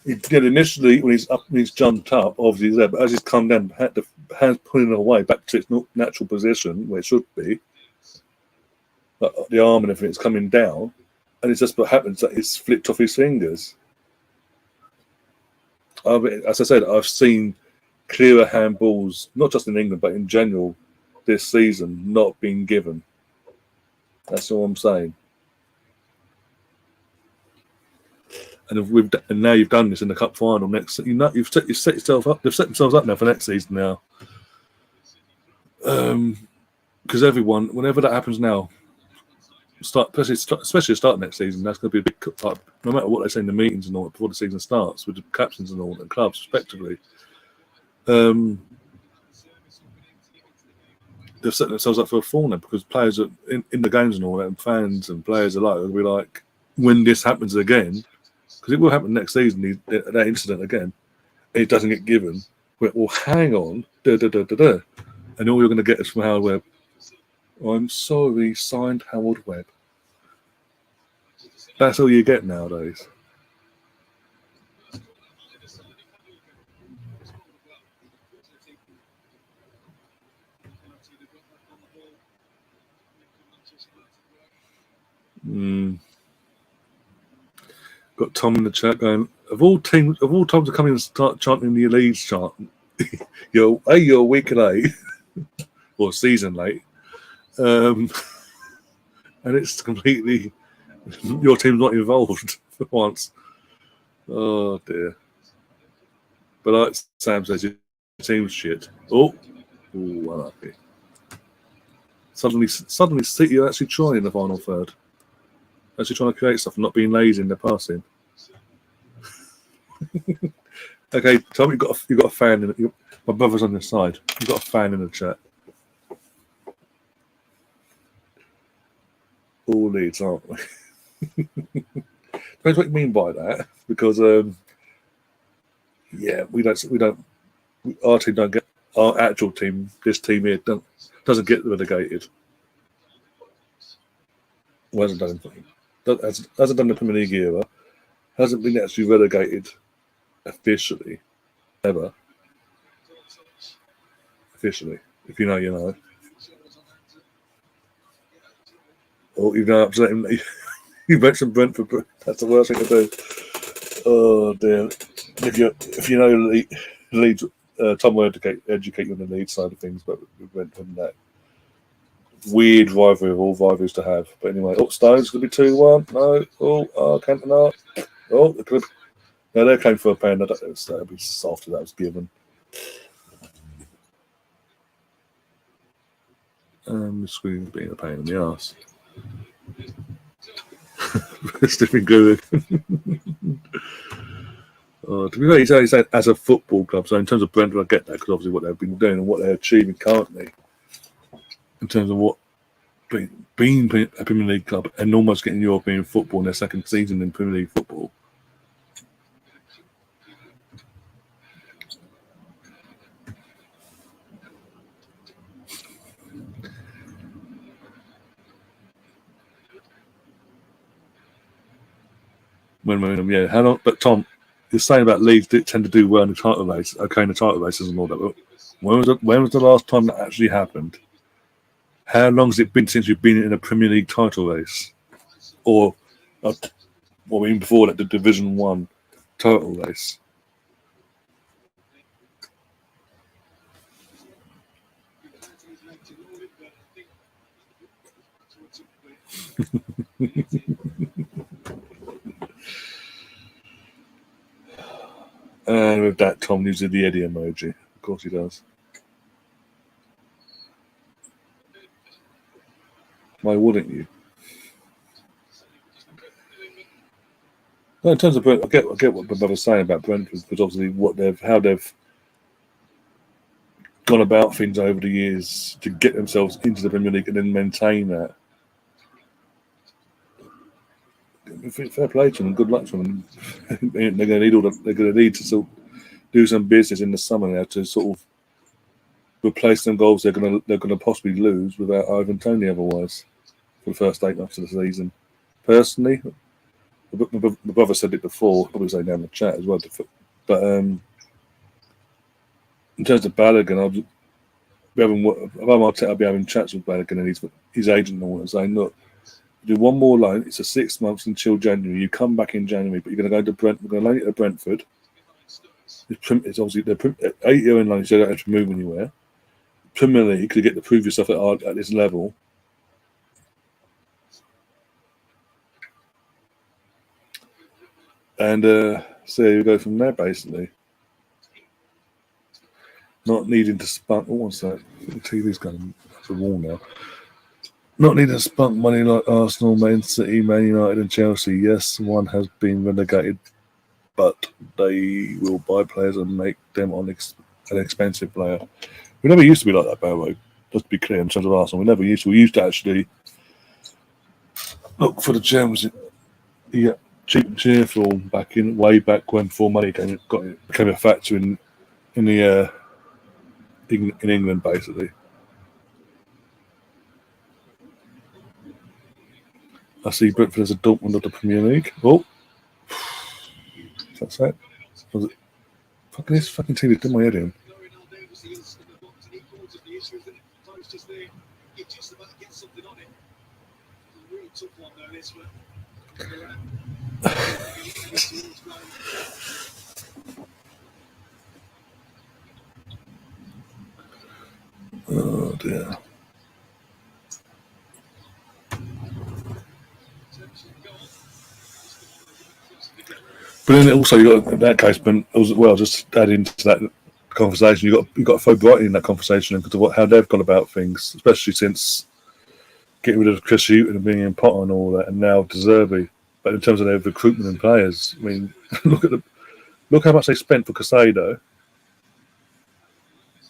Initially, when he's jumped up, obviously he's there, but as he's come down, the hand's pulling it away back to its natural position where it should be. Like the arm and everything is coming down, and it's just what happens that it's flipped off his fingers. As I said, I've seen clearer handballs, not just in England, but in general, this season, not being given. That's all I'm saying. And now you've done this in the cup final next. You've set yourself up. They've set themselves up now for next season now. Because everyone, whenever that happens now, especially start next season, that's going to be a big cut. No matter what they say in the meetings and all before the season starts with the captains and all and clubs respectively. They've set themselves up for a fall now because players are in the games and all that, and fans and players alike will be like, when this happens again. Because it will happen next season, that incident again, and it doesn't get given. Well, hang on, and all you're going to get is from Howard Webb. I'm sorry, signed Howard Webb. That's all you get nowadays. Got Tom in the chat going, of all times to come in and start chanting the leads chant, you're a week late or season late, and it's completely your team's not involved for once. Oh dear! But like Sam says, your team's shit. Unlucky. Suddenly, City are actually trying in the final third. Actually trying to create stuff and not being lazy in their passing. Okay, Tom, you've got a fan in it. My brother's on this side. You've got a fan in the chat. All leads, aren't we? Depends what you mean by that, because our team don't get our actual team. This team here doesn't get relegated. Well, hasn't done anything. Hasn't done the Premier League era. Hasn't been actually relegated officially ever. Officially, if you know, you know. Oh, you've now upset him. You mentioned Brentford. That's the worst thing to do. Oh dear! If you know Leeds, Tom will educate you on the Leeds side of things, but we went from that weird rivalry of all rivalries to have. But anyway, Stones going to be 2-1. No. Cantona. No, they came for a pen. That would be soft if that was given. The screen's being a pain in the arse. Stephen Good. To be fair, he's saying as a football club. So in terms of Brentford, I get that because obviously what they've been doing and what they're achieving currently, in terms of what being a Premier League club and almost getting European football in their second season in Premier League football. Yeah. How long? But Tom, you're saying about Leeds tend to do well in the title race. Okay, in the title races and all that. But when was the last time that actually happened? How long has it been since you've been in a Premier League title race, or even before that, the Division 1 title race? And with that, Tom uses the Eddie emoji. Of course he does. Why wouldn't you? No, in terms of Brent, I get what my brother's saying about Brentford, because obviously how they've gone about things over the years to get themselves into the Premier League and then maintain that. Fair play to them, good luck to them. They're going to need to sort of do some business in the summer now to sort of replace them goals they're going to possibly lose without Ivan Toney otherwise for the first 8 months of the season. Personally, my brother said it before, probably saying down the chat as well. But in terms of Balogun, I'll be having chats with Balogun and his agent and all that, saying, look, do one more loan. It's a 6 months until January. You come back in January, but you're going to go to Brent. We're going to loan it to Brentford. It's obviously they're 8-year in loan, so you don't have to move anywhere. Premier League, to get to prove yourself at this level. And so you go from there, basically. Not needing to spunk. Oh, what's that? The TV's going off the wall now. Not needing to spunk money like Arsenal, Man City, Man United, and Chelsea. Yes, one has been relegated, but they will buy players and make them an expensive player. We never used to be like that, by the way. Just to be clear, in terms of Arsenal, we never used to. We used to actually look for the gems. Yeah, cheap and cheerful way back when before money became a factor in England, basically. I see Brentford as a Dortmund of the Premier League. Oh, that's it. Was it? This fucking TV did my head in. Oh dear. But then also you got in that case, but as well, just add into that conversation, you got to throw Brighton in that conversation because of how they've gone about things, especially since getting rid of Chris Hughton and bringing in Potter and all that, and now De Zerbi. But in terms of their recruitment and players, I mean, look how much they spent for Casado,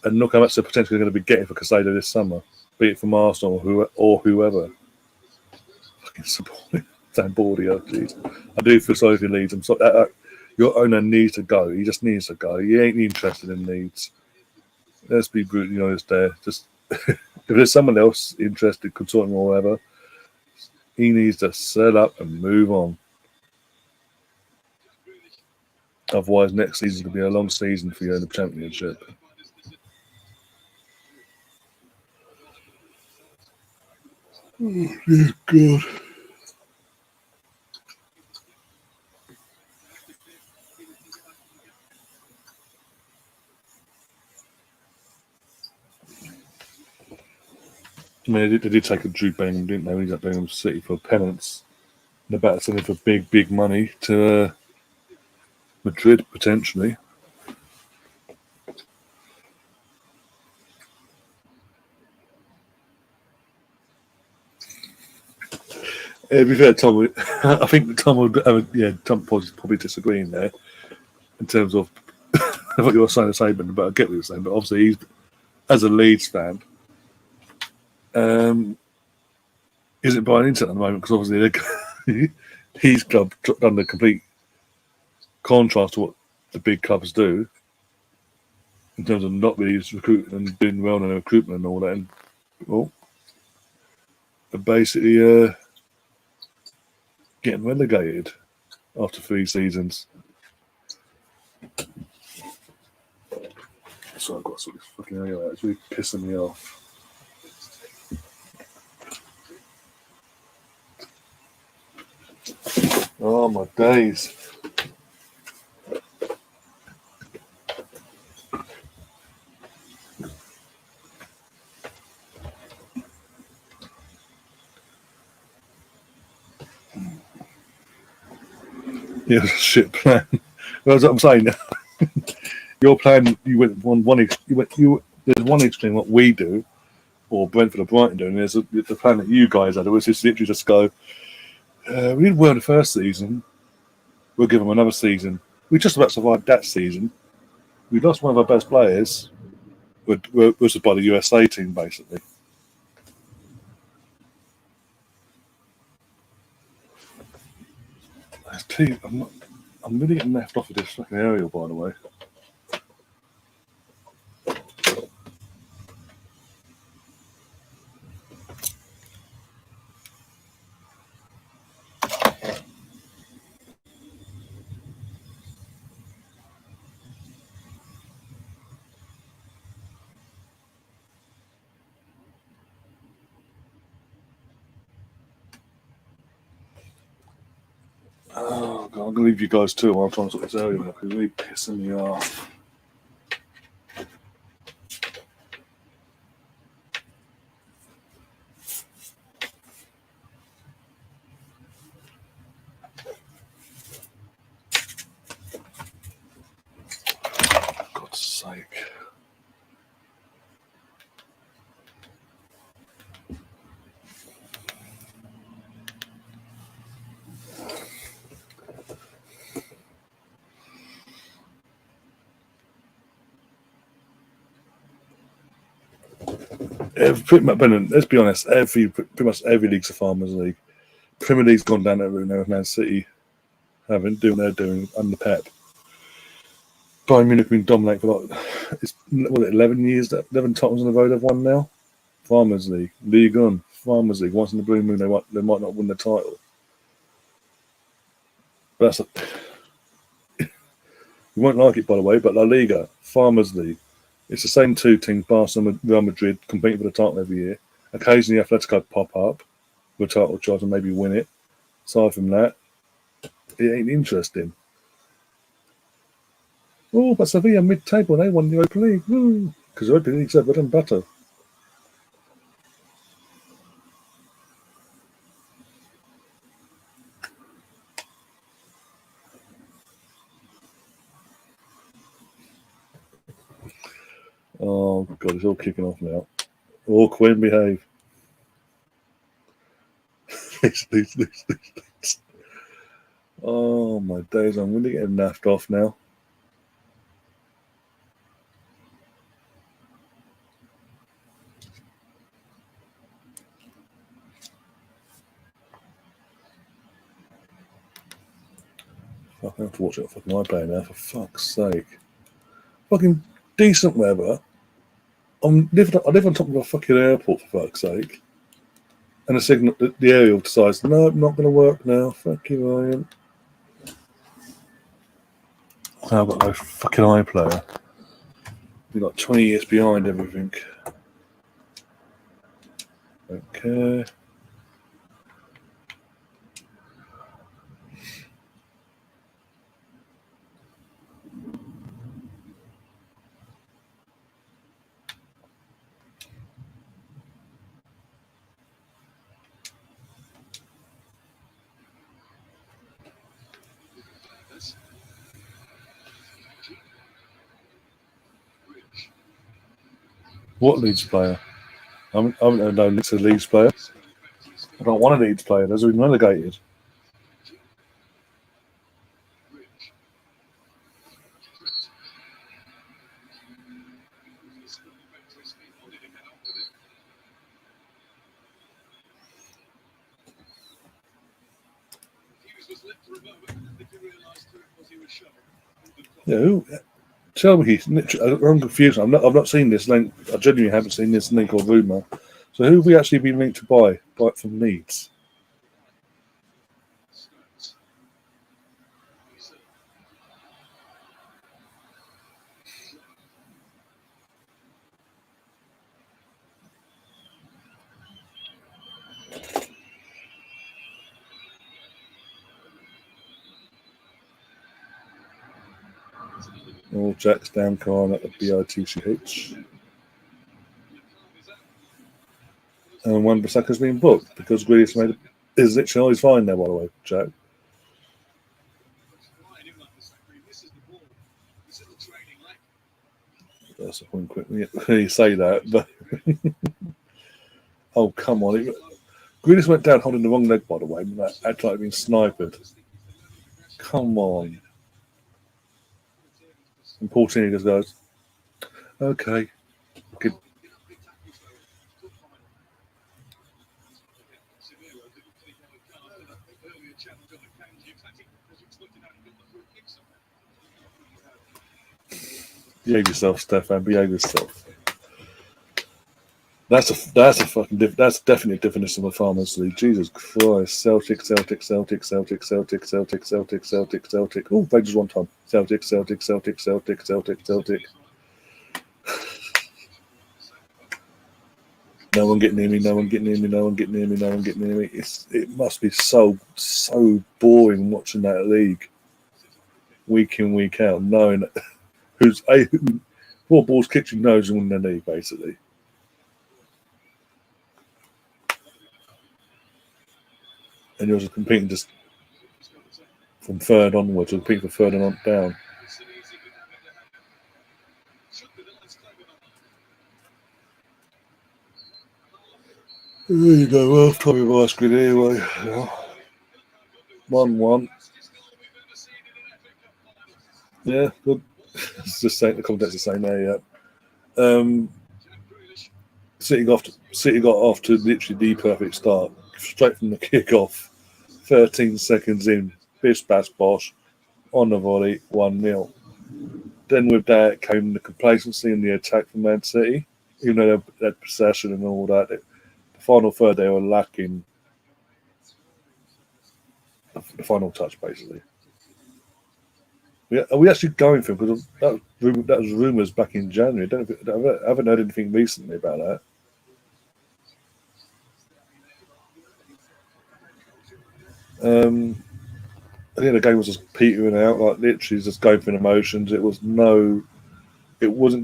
and look how much they're potentially going to be getting for Casado this summer, be it from Arsenal or whoever. Fucking supporting Dan Bordio, jeez. I do feel sorry for Leeds. I'm sorry. Your owner needs to go. He just needs to go. He ain't interested in Leeds. Let's be brutally honest there. Just if there's someone else interested, consortium or whatever, he needs to set up and move on. Otherwise, next season could be a long season for you in the Championship. Oh, dear God. I mean, they did take a Jude Bellingham, didn't they? When he's at Birmingham City for penance. They're about to send him for big money to Madrid, potentially. To be fair, Tom, I think Tom would, Tom probably disagreeing there in terms of what you were saying, but I get what you're saying. But obviously, he's, as a Leeds fan, isn't buying into it at the moment because obviously his club done the complete contrast to what the big clubs do in terms of not really recruiting and doing well in the recruitment and all that. And basically getting relegated after 3 seasons. So I've got to sort this fucking area out. It's really pissing me off. Oh my days. Yeah, shit plan. Well, that's what I'm saying. Your plan, you went one. There's one extreme what we do, or Brentford or Brighton doing. There's the plan that you guys had, was just literally just go, we did well in the first season, we'll give them another season. We just about survived that season. We lost one of our best players, which was by the USA team, basically. I'm really getting left off of this fucking aerial, by the way. Oh god, I'm gonna leave you guys too while I'm trying to sort this area out. It's really pissing me off. For God's sake. Let's be honest, pretty much every league's a Farmers League. Premier League's gone down that route now with Man City doing their doing under Pep. Bayern Munich have been dominating for it's 11 years, 11 titles in a row they've won now. Farmers League, League On, Farmers League. Once in the blue moon, they might not win the title. But you won't like it, by the way, but La Liga, Farmers League, it's the same two teams, Barcelona and Real Madrid, competing for the title every year. Occasionally, Atletico pop up with a title charge and maybe win it. Aside from that, it ain't interesting. Oh, but Sevilla mid-table, they won the Europa League. Because the Europa League's their bread and butter. Oh, God, it's all kicking off now. Oh, Quinn, behave. Oh, my days, I'm really getting naffed off now. I have to watch it on fucking iPad now, for fuck's sake. Fucking decent weather. I live on top of a fucking airport, for fuck's sake. And the aerial decides, no, not going to work now. Fuck you, Ryan. I've got no fucking iPlayer. We're like 20 years behind everything. Okay. What Leeds player? I haven't heard no Leeds Leeds player. I don't want a Leeds player. Those have been relegated. Yeah, who? Tell me, I'm confused. I've not seen this link. I genuinely haven't seen this link or rumour. So who have we actually been linked to buy it from Leeds? Oh, Jack's down Khan at the BITCH. And one Bissaka's been booked because Grealish made is literally he's fine there, by the way, Jack. That's a point quick when you say that, but Oh, come on. Grealish went down holding the wrong leg, by the way. That acted like he'd been sniped. Come on. And Portini just goes, okay. Good. Behave yourself, Stefan. Behave yourself. That's definitely a definition of a Farmers League. Jesus Christ. Celtic. Oh, they just one time. Celtic. No one getting near me, no one getting near me, no one getting near me, no one getting near me. It must be so boring watching that league week in, week out, knowing what balls kitchen knows in the league, basically. And you're just competing just from third onwards, or competing for third and on down. There you go, well, Tommy Rice good anyway. 1-1. Yeah, good. It's just saying the content's the same there, yeah. City got off to literally the perfect start. Straight from the kick-off. 13 seconds in, bish bash bosh, on the volley, 1-0. Then with that came the complacency and the attack from Man City. Even though they had possession and all that, the final third they were lacking the final touch, basically. Are we actually going for it? Because that was rumours back in January. I haven't heard anything recently about that. I think the game was just petering out, like literally just going through emotions. It wasn't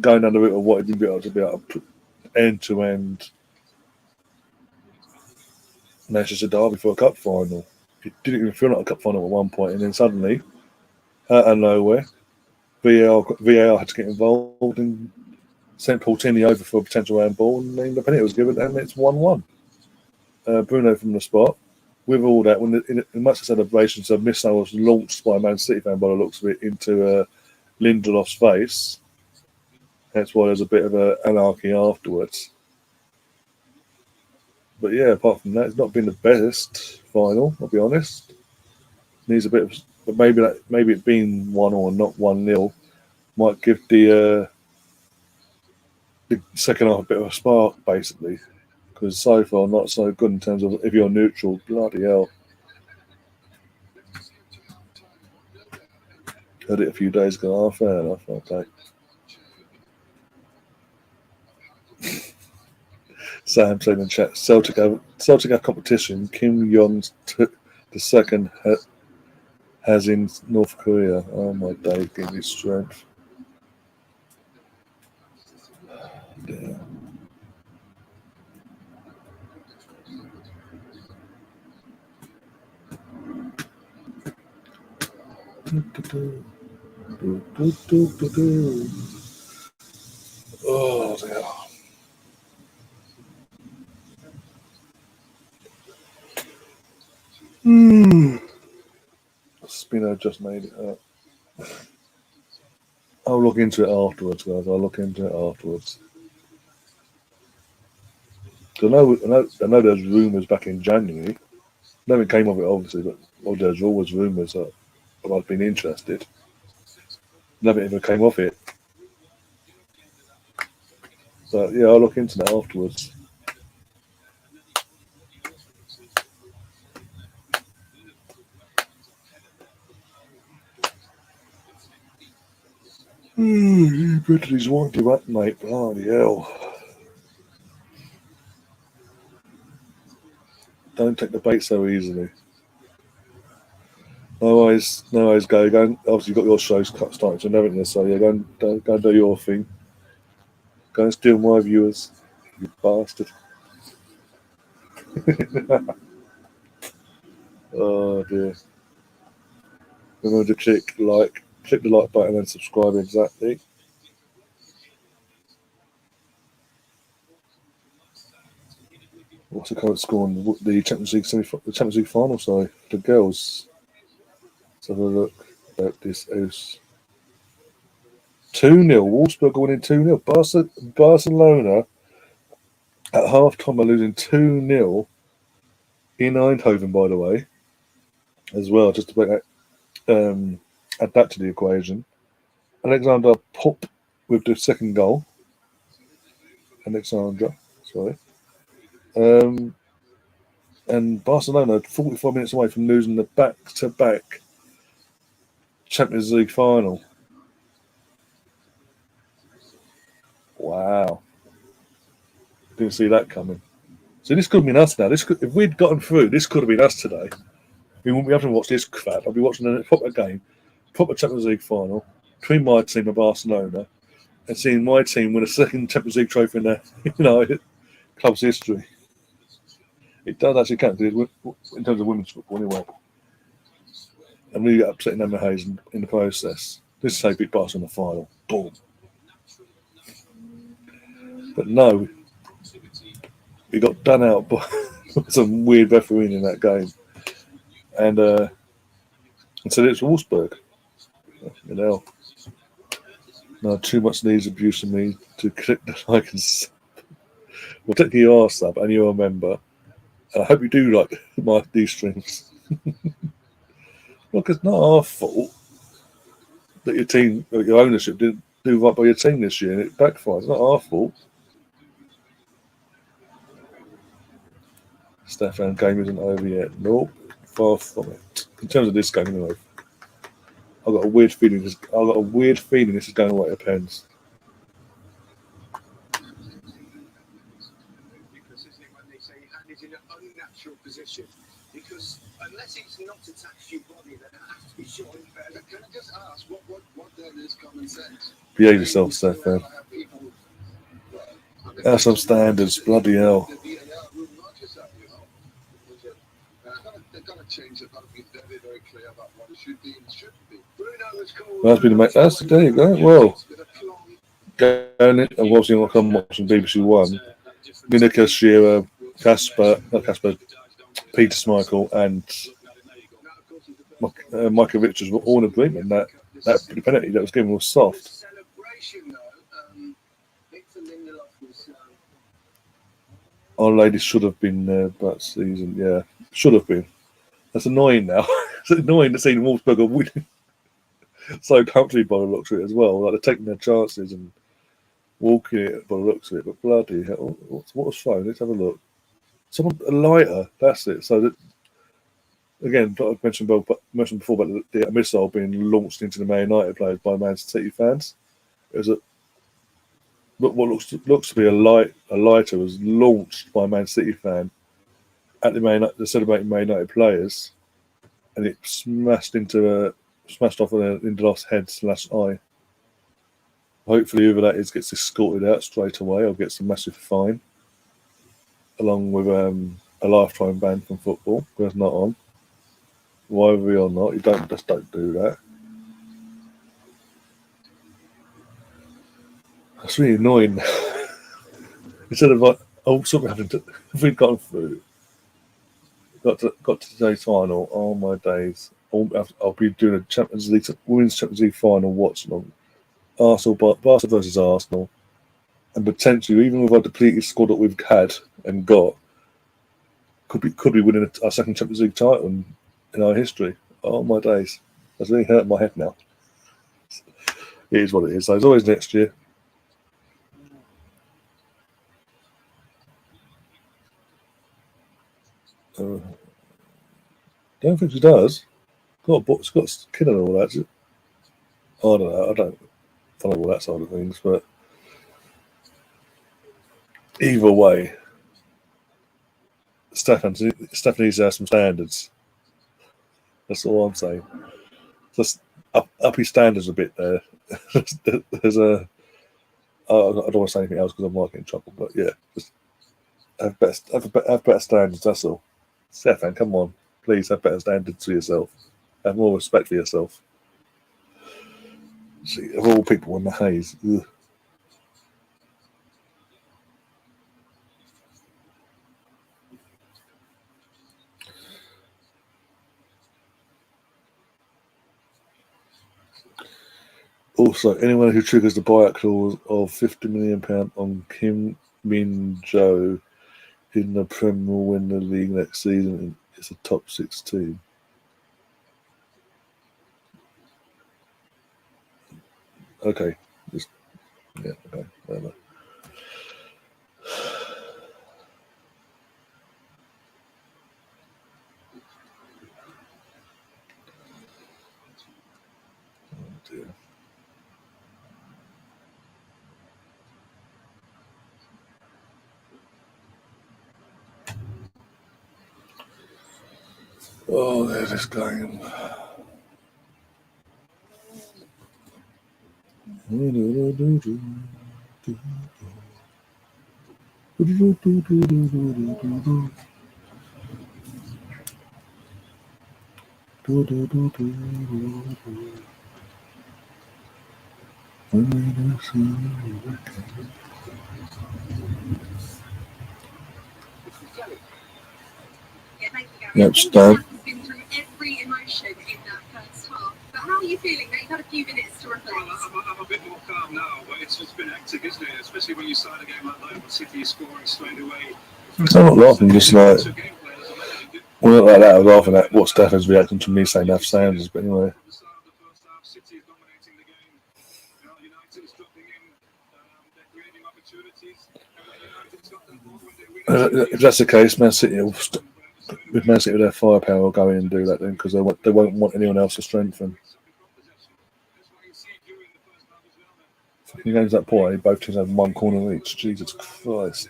going under it of what it'd be able to put end to end Manchester Derby for a cup final. It didn't even feel like a cup final at one point, and then suddenly, out of nowhere, VAR had to get involved and sent Portini over for a potential handball, and then the penalty was given, and it's 1-1. Bruno from the spot. With all that, in much of celebrations, a missile was launched by a Man City fan by the looks of it into Lindelof's face. That's why there's a bit of anarchy afterwards. But yeah, apart from that, it's not been the best final. I'll be honest. Needs a bit of, but maybe it being 1 or not 1-0 might give the second half a bit of a spark, basically. Because so far, not so good in terms of if you're neutral. Bloody hell. Heard it a few days ago. Fair enough. Okay. Sam saying in chat, Celtic have competition. Kim Jong's the second has in North Korea. Oh my day, give me strength. Yeah. Oh dear. Spino just made it up. I'll look into it afterwards, guys. I'll look into it afterwards. I know there's rumours back in January. Nothing came of it, obviously, but there's always rumours that I've been interested. Nothing ever came of it. But yeah, I'll look into that afterwards. He's wind you up, mate. Bloody hell. Don't take the bait so easily. No worries, go. Obviously, you've got your shows starting to haven't you? So yeah, go and do your thing. Go and steal my viewers, you bastard. Oh dear. Remember to click the like button and subscribe exactly. what's the current score on the Champions League the Champions League final? Sorry, the girls. Let's have a look at this house. 2-0. Wolfsburg are winning 2-0. Barcelona at half time are losing 2-0 in Eindhoven, by the way, as well, just to add that to the equation. Alexander Pop with the second goal. Alexandra, sorry. And Barcelona 45 minutes away from losing the back-to-back Champions League final. Wow. Didn't see that coming. So this could have been us now. If we'd gotten through, this could have been us today. We wouldn't be having to watch this crap. I'll be watching a proper game, proper Champions League final between my team and Barcelona, and seeing my team win a second Champions League trophy in their club's history. It does actually count in terms of women's football anyway. And we get upsetting Emma Hayes in the process. This is how we beat Barcelona in the final. Boom. But no, we got done out by some weird refereeing in that game. And so it's Wolfsburg. You know, no, too much needs abuse of me to click the like and well, take your arse up, and you're a member. And I hope you do like these streams. Look, it's not our fault that your team, your ownership, didn't do right by your team this year, and it backfired. It's not our fault. Stefan game isn't over yet. Nope, far from it. In terms of this game, anyway, I've got a weird feeling. This is going away at Pens. Position, because unless it's not attached to your body, then it has to be showing fair. Can I just ask what then is common sense? Behave yourself, Stefan. That's some standards, bloody hell. They've got to change it. They've got to be very, very clear about what it should be and shouldn't be. That's there you go. Well, going in, I'm watching BBC One. Minika, Shearer, Peter Schmeichel and Michael Richards were all in agreement that the penalty that was given was soft. Our ladies should have been there that season, yeah. Should have been. That's annoying now. It's annoying to see Wolfsburg are winning so comfortably by the looks of it as well. Like they're taking their chances and walking it by the looks of it. But bloody hell, what was thrown? Let's have a look. Someone a lighter, that's it. So that again, I mentioned before about the missile being launched into the Man United players by Man City fans. It was what looks to be a lighter was launched by a Man City fan at the celebrating Man United players, and it smashed off into lost head / eye. Hopefully, whoever that is gets escorted out straight away or gets a massive fine, along with a lifetime ban from football. Because not on. Rivalry or not, you don't do that. That's really annoying. Instead of if we'd gotten through, got to today's final. Oh my days! I'll be doing a Women's Champions League final Watchalong. Barcelona versus Arsenal, and potentially even with our depleted squad that we've had and got, could be winning our second Champions League title in our history. Oh my days! That's really hurting my head now. It is what it is. So it's always next year. Don't think she does. It's got skin and all that. I don't know. I don't follow all that side of things, but either way, Stefan needs to have some standards. That's all I'm saying. Just up his standards a bit there. There's a. I don't want to say anything else because I might get in trouble. But yeah, just have better standards. That's all. Stefan, come on, please have better standards for yourself. Have more respect for yourself. See, of all people in the haze. Ugh. Also, anyone who triggers the buyout clause of £50 million on Kim Min-jo in the Premier will win the league next season. It's a top 6 team. Okay. Okay. I don't know. Oh, dear. Oh, they're just going. Yep, stop. Been through every emotion in that first half. But how are you feeling now? You've had a few minutes to reflect. Well, I'm a bit more calm now, but it's been hectic, isn't it? Especially when you start a game like that, when City is scoring straight away. I'm not laughing, just like, well, not like that. I was laughing at what Stafford's reaction to me saying F Sanders, but anyway. City is dominating the game. United is dropping in. They're creating opportunities. United's got the ball when they win. If that's the case, Man City will with Man City with their firepower will go in and do that then, because they won't want anyone else to strengthen. Fucking games that point, both teams have one corner each. Jesus Christ.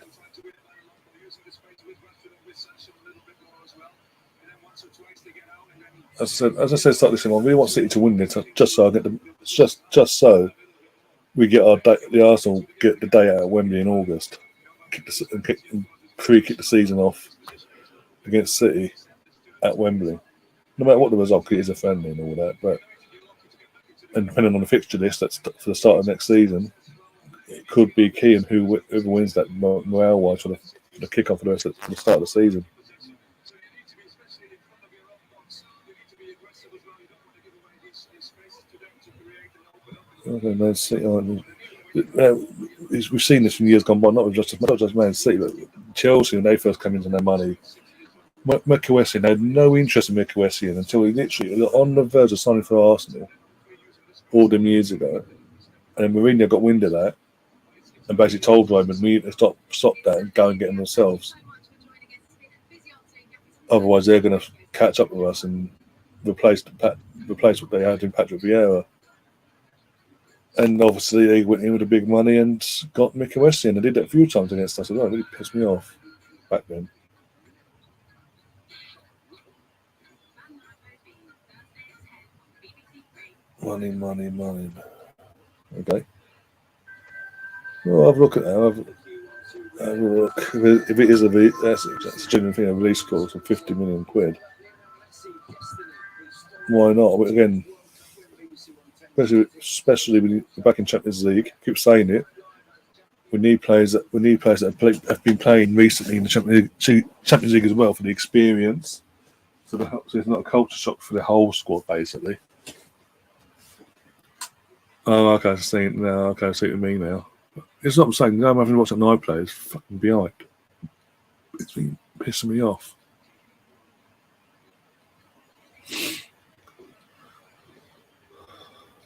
As I said, start this one. We want City to win this, just so I get just so we get the Arsenal get the day out of Wembley in August, kick the season off against City at Wembley. No matter what the result is, a friendly and all that, and depending on the fixture list, that's for the start of next season. It could be key in whoever wins that morale-wise for the kick-off for the start of the season. Okay, Man City. We've seen this from years gone by, not just Man City, but Chelsea when they first came into their money. Mekawesian had no interest in Mekawesian until he literally was on the verge of signing for Arsenal all them years ago. And then Mourinho got wind of that and basically told Roman, we need to stop that and go and get them themselves. Otherwise, they're going to catch up with us and replace what they had in Patrick Vieira. And obviously, they went in with the big money and got Mekawesian. They did that a few times against us. It really pissed me off back then. Money. Okay. Well, have a look at that. Have a look. If it is that's a genuine thing, a release clause of £50 million. Why not? But again, especially when you're back in Champions League, I keep saying it. We need players that have been playing recently in the Champions League as well for the experience. So it's not a culture shock for the whole squad, basically. Oh, okay, I see it now. Okay, I see what you mean now. It's not what I'm saying. I'm having to watch that night play. It's fucking behind. It's been pissing me off.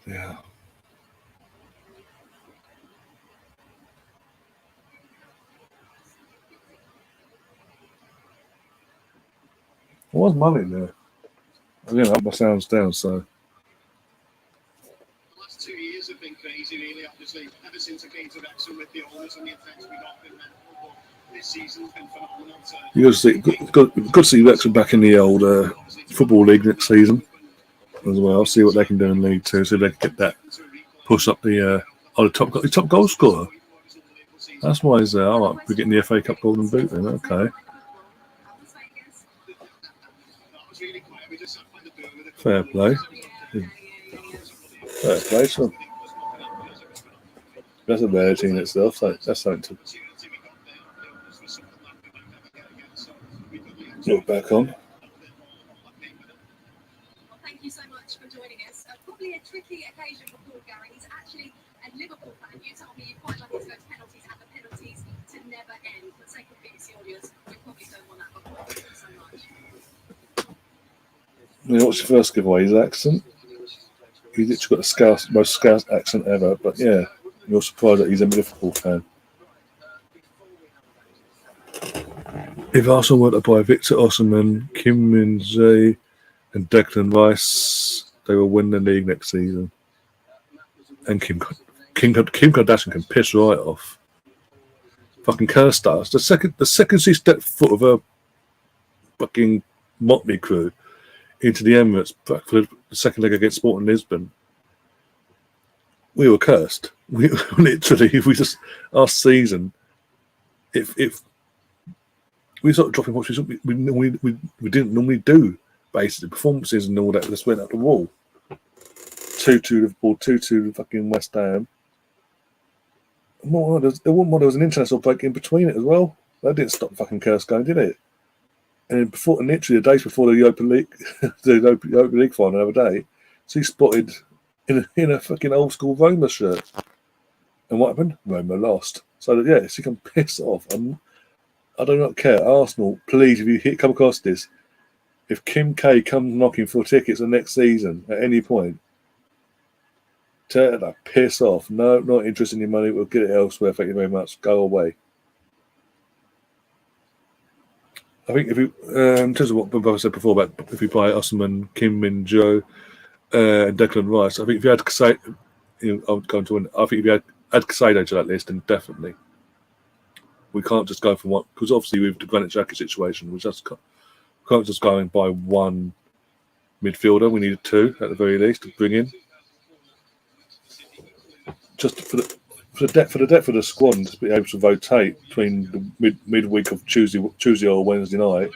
Yeah. There was money there. Again, I up my sounds down, so. The last 2 years have been crazy, really, obviously. Ever since I came to Wrexham with the owners and the effects we got from them. But this season's been phenomenal. You got to see, good to see Wrexham back in the old football league next season as well. See what they can do in League Two. See if they can get that push up the top goal scorer. That's why he's there. All right, we're getting the FA Cup Golden Boot then. Okay. Fair play. Fair play. So that's a better team itself. So that's something to look back on. Thank you so much for joining us. Probably a tricky occasion for Paul, Gary. He's actually a Liverpool fan. You told me you quite like it to go to penalties and the penalties to never end. For the sake of BBC audience, we probably don't want that before. Thank you so much. What's your first giveaway? His accent? He's literally got the most Scouse accent ever, but yeah, you're surprised that he's a Liverpool fan. If Arsenal were to buy Victor Osimhen, Kim Min-jae and Declan Rice, they will win the league next season. And Kim Kardashian can piss right off. Fucking curse stars. The second she stepped foot of her fucking Motley crew into the Emirates for the second leg against Sporting Lisbon, we were cursed. We just our season. If we started dropping what we didn't normally do, basically performances and all that just went up the wall. 2-2 Liverpool, 2-2 fucking West Ham. There was an international break in between it as well. That didn't stop the fucking curse going, did it? And literally the days before the Europa League, the Europa League final the other day, she spotted in a fucking old school Roma shirt. And what happened? Roma lost. So yeah, she can piss off. I do not care. Arsenal, please, if you come across this, if Kim K comes knocking for tickets the next season at any point, tell her to piss off. No, not interested in your money. We'll get it elsewhere. Thank you very much. Go away. I think if you, in terms of what I said before about if you buy Osimhen, Kim Min-jae, and Declan Rice, I think if you had Casado, I would go into I think if you had Casado to that list, then definitely. We can't just go for one, because obviously with the Granit Xhaka situation, we can't just go and buy one midfielder. We needed two at the very least to bring in. Just for the depth of the squad, and to be able to rotate between the midweek of Tuesday or Wednesday night,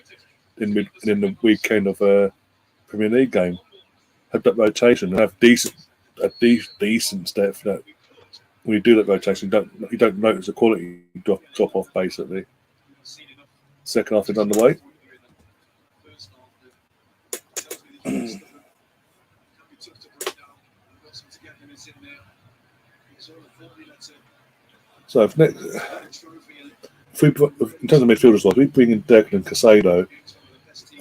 in the weekend of a Premier League game, have that rotation and have decent depth. That when you do that rotation, you don't notice the quality drop off basically. Second half is underway. So in terms of midfielders, we bring in Declan and Casado,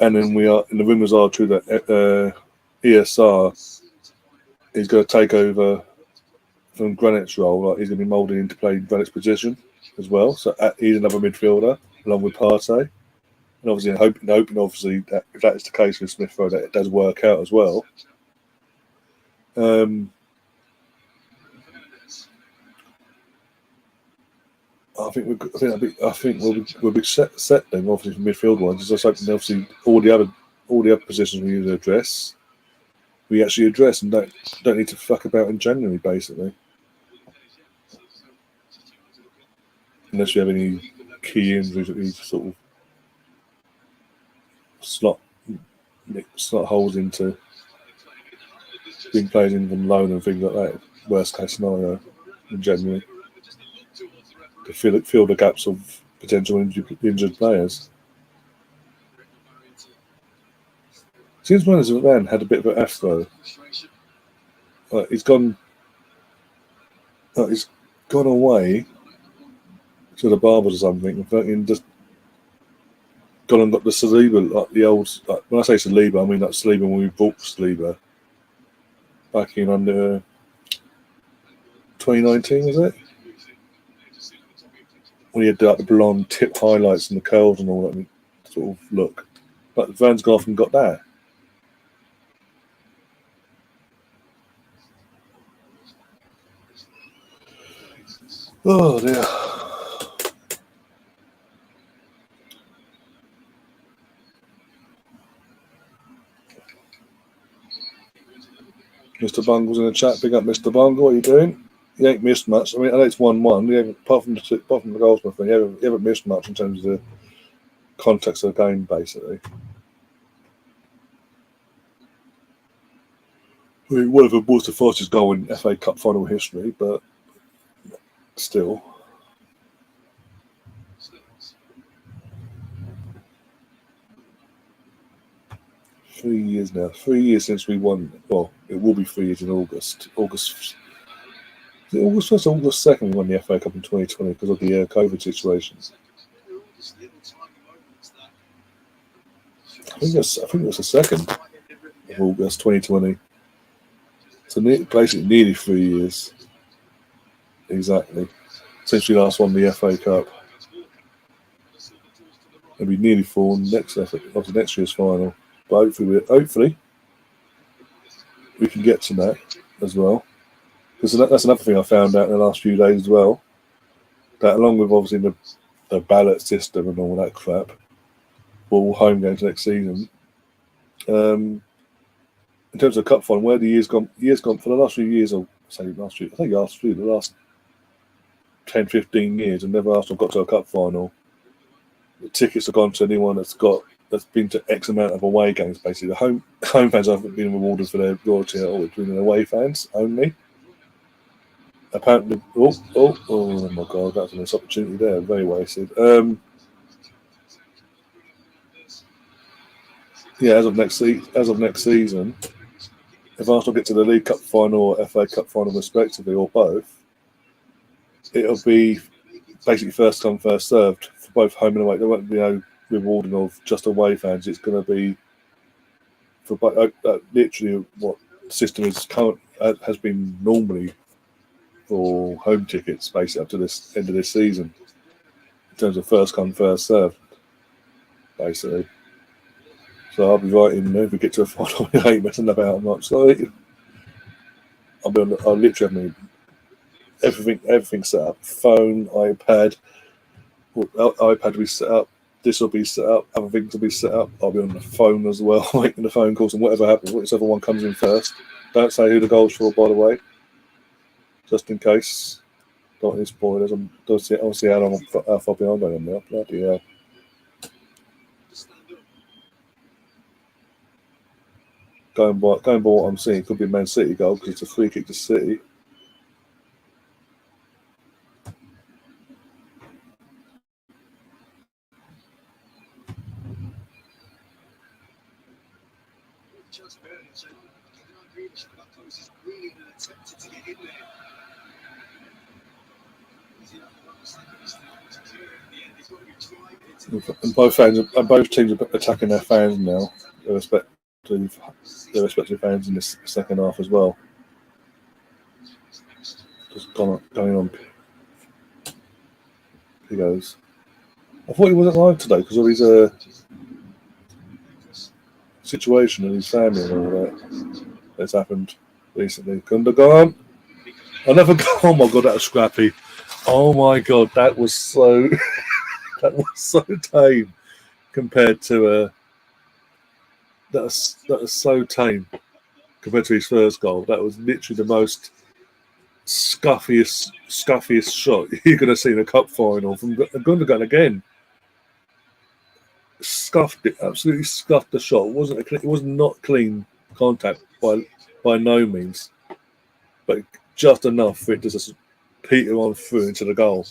and then the rumours are true that ESR is going to take over from Granit's role. Like he's going to be moulded into playing Granit's position as well. So he's another midfielder along with Partey. And obviously, hoping that if that is the case with Smith Rowe, that it does work out as well. I think we'll be set then. Obviously, for midfield ones, just like obviously all the other positions we need to address, we actually address and don't need to fuck about in January, basically. Unless we have any key injuries that we sort of slot holes into being played in from loan and things like that. Worst case scenario in January to fill the gaps of potential injured players. Since when has Van had a bit of an afro? He's gone away to the barbers or something and fucking just gone and got the Saliba, like the old. Like, when I say Saliba, I mean that Saliba when we bought Saliba back in under 2019, was it? When he had like the blonde tip highlights and the curls and all that sort of look. But Van's gone off and got that. Oh dear. Mr. Bungle's in the chat. Big up, Mr. Bungle. What are you doing? You ain't missed much. I mean, I know it's 1-1. Apart from the goals, my friend, you haven't missed much in terms of the context of the game, basically. I mean, one of them was the fastest goal in FA Cup final history, but still. The years now. 3 years since we won. Well, it will be 3 years in August. August 1st, August 2nd, we won the FA Cup in 2020 because of the COVID situations. I think it was the 2nd of August 2020. So basically nearly 3 years. Exactly. Since we last won the FA Cup. It'll be nearly 4 next year's final. But hopefully we can get to that as well. Because that's another thing I found out in the last few days as well. That along with obviously the ballot system and all that crap, for all home games next season. In terms of cup final, where the years gone for the last few years, or say last year, I think the last 10, 15 years, and never Arsenal got to a cup final. The tickets have gone to anyone that's been to X amount of away games. Basically, the home fans haven't been rewarded for their loyalty at all. It's been away fans only. Apparently, oh my God, that's a missed opportunity there. Very wasted. Yeah, as of next season, if Arsenal get to the League Cup final or FA Cup final respectively, or both, it'll be basically first come, first served for both home and away. There won't be no rewarding of just away fans. It's going to be for literally what the system has been normally for home tickets, basically up to this end of this season, in terms of first come, first served, basically. So I'll be right in there if we get to a final. I ain't messing about much. So I'll literally have everything set up. Phone, iPad. iPad will be set up. This will be set up. Other things will be set up. I'll be on the phone as well, making the phone calls, and whatever happens, whichever one comes in first. Don't say who the goal's for, by the way, just in case. Don't any spoilers. I'll see how far behind I am now. Bloody hell. Going by what I'm seeing, could be a Man City goal because it's a free kick to City. And both teams are attacking their fans now. Their respective fans in this second half as well. Just going on. He goes. I thought he wasn't live today because of his situation and his family and all that that's happened recently. Gundogan, another goal. Oh my God, that was scrappy. Oh my God, that was so tame compared to that was so tame compared to his first goal. That was literally the most scuffiest shot you're going to see in a cup final from Gundogan again. Scuffed it, absolutely scuffed the shot. It was not clean contact by no means, but just enough for it to just peter on through into the goal.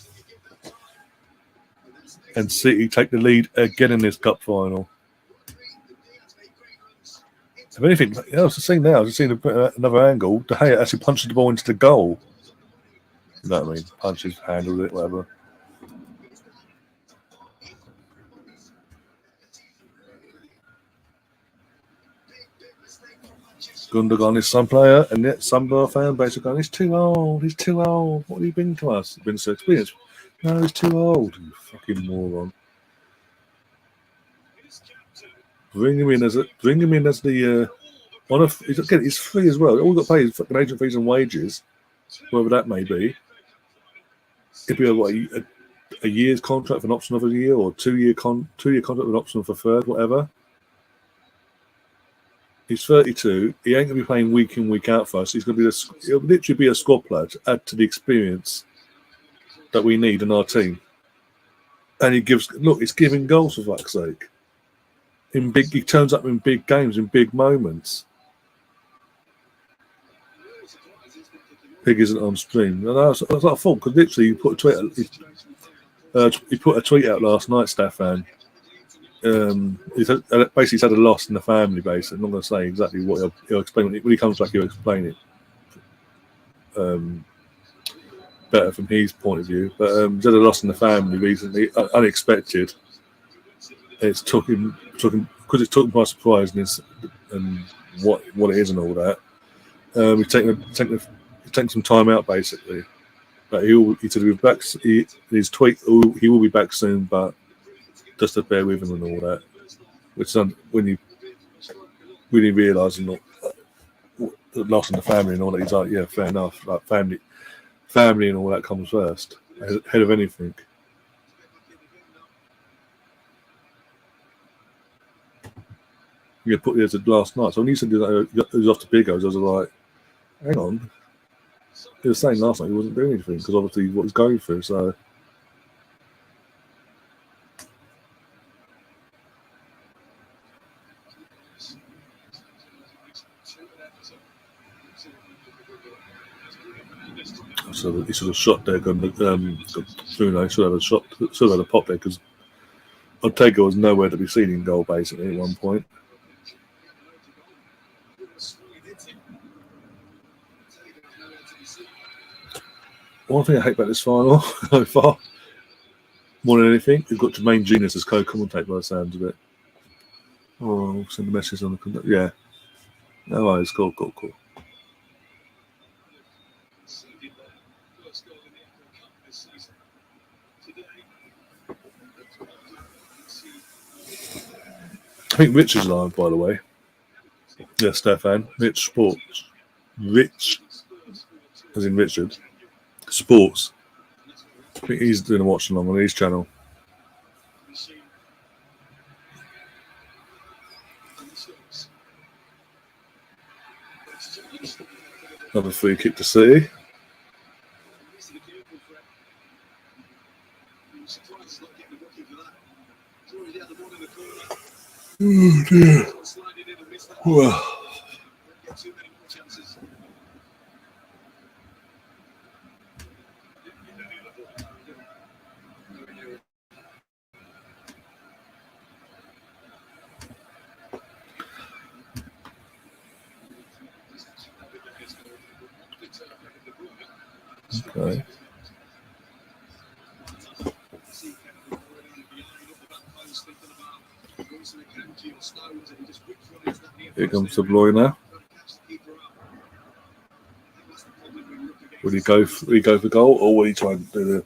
And City take the lead again in this cup final. If anything, I was seeing another angle. De Gea actually punches the ball into the goal. You know what I mean? Punches, handles it, whatever. Gundogan is some player, and yet some of our fan base are going, he's too old. What have you been to us? Been so experienced. No, he's too old. You fucking moron. Bring him in as the he's free as well. All got paid is fucking agent fees and wages, whatever that may be. It'd be a year's contract for an option of a year, or 2 year contract with an option for a third, whatever. He's 32. He ain't gonna be playing week in, week out for us. He'll literally be a squad player to add to the experience that we need in our team. And he's giving goals for fuck's sake. He turns up in big games, in big moments. Pig isn't on stream. And that's not a fault because literally he put a tweet out last night, Stefan, he's had a loss in the family base. I'm not going to say exactly what he'll explain. When he comes back, he'll explain it better from his point of view. But he's had a loss in the family recently, unexpected. It's took him because it took him by surprise and what it is and all that. He's taking some time out basically. But he said he'll be back. His tweet, he will be back soon, but just to bear with him and all that. Which when you really realise and the loss in the family and all that, he's like, yeah, fair enough. Like family and all that comes first, ahead of anything. You put this last night. So when you said that he was off to Bigos, I was like, hang on. He was saying last night he wasn't doing anything because obviously what he's going through. So. So he should have shot there. Bruno should have had a pop there because Ortega was nowhere to be seen in goal basically at one point. One thing I hate about this final so far, more than anything, we've got Jermaine Genius as co-commentator by the sounds of it. Oh, I'll send a message on the yeah. No worries, cool. I think Rich is live, by the way. Yeah, Stefan. Rich Sports. Rich, as in Richard. Sports. I think he's doing a watch along on his channel. Another free kick to City. Oh dear. Well. Okay. Here comes the boy now. Will he go for goal, or will he try and do the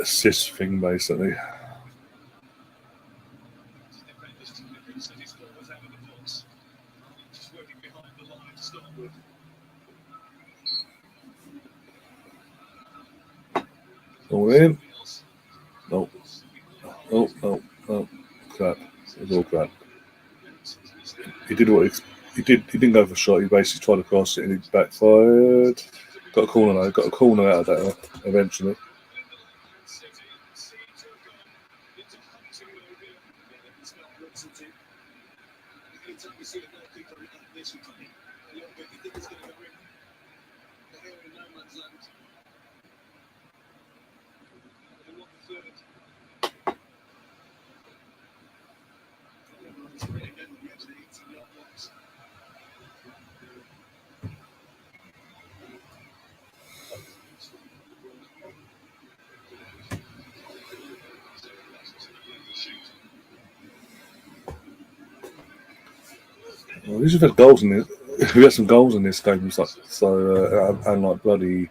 assist thing basically? All in. No. Crap. It was all crap. He did what he did. He didn't go for a shot. He basically tried to cross it and it backfired. Got a corner though. Got a corner out of that eventually. Well, we should have had goals in this. We had some goals in this game, and like bloody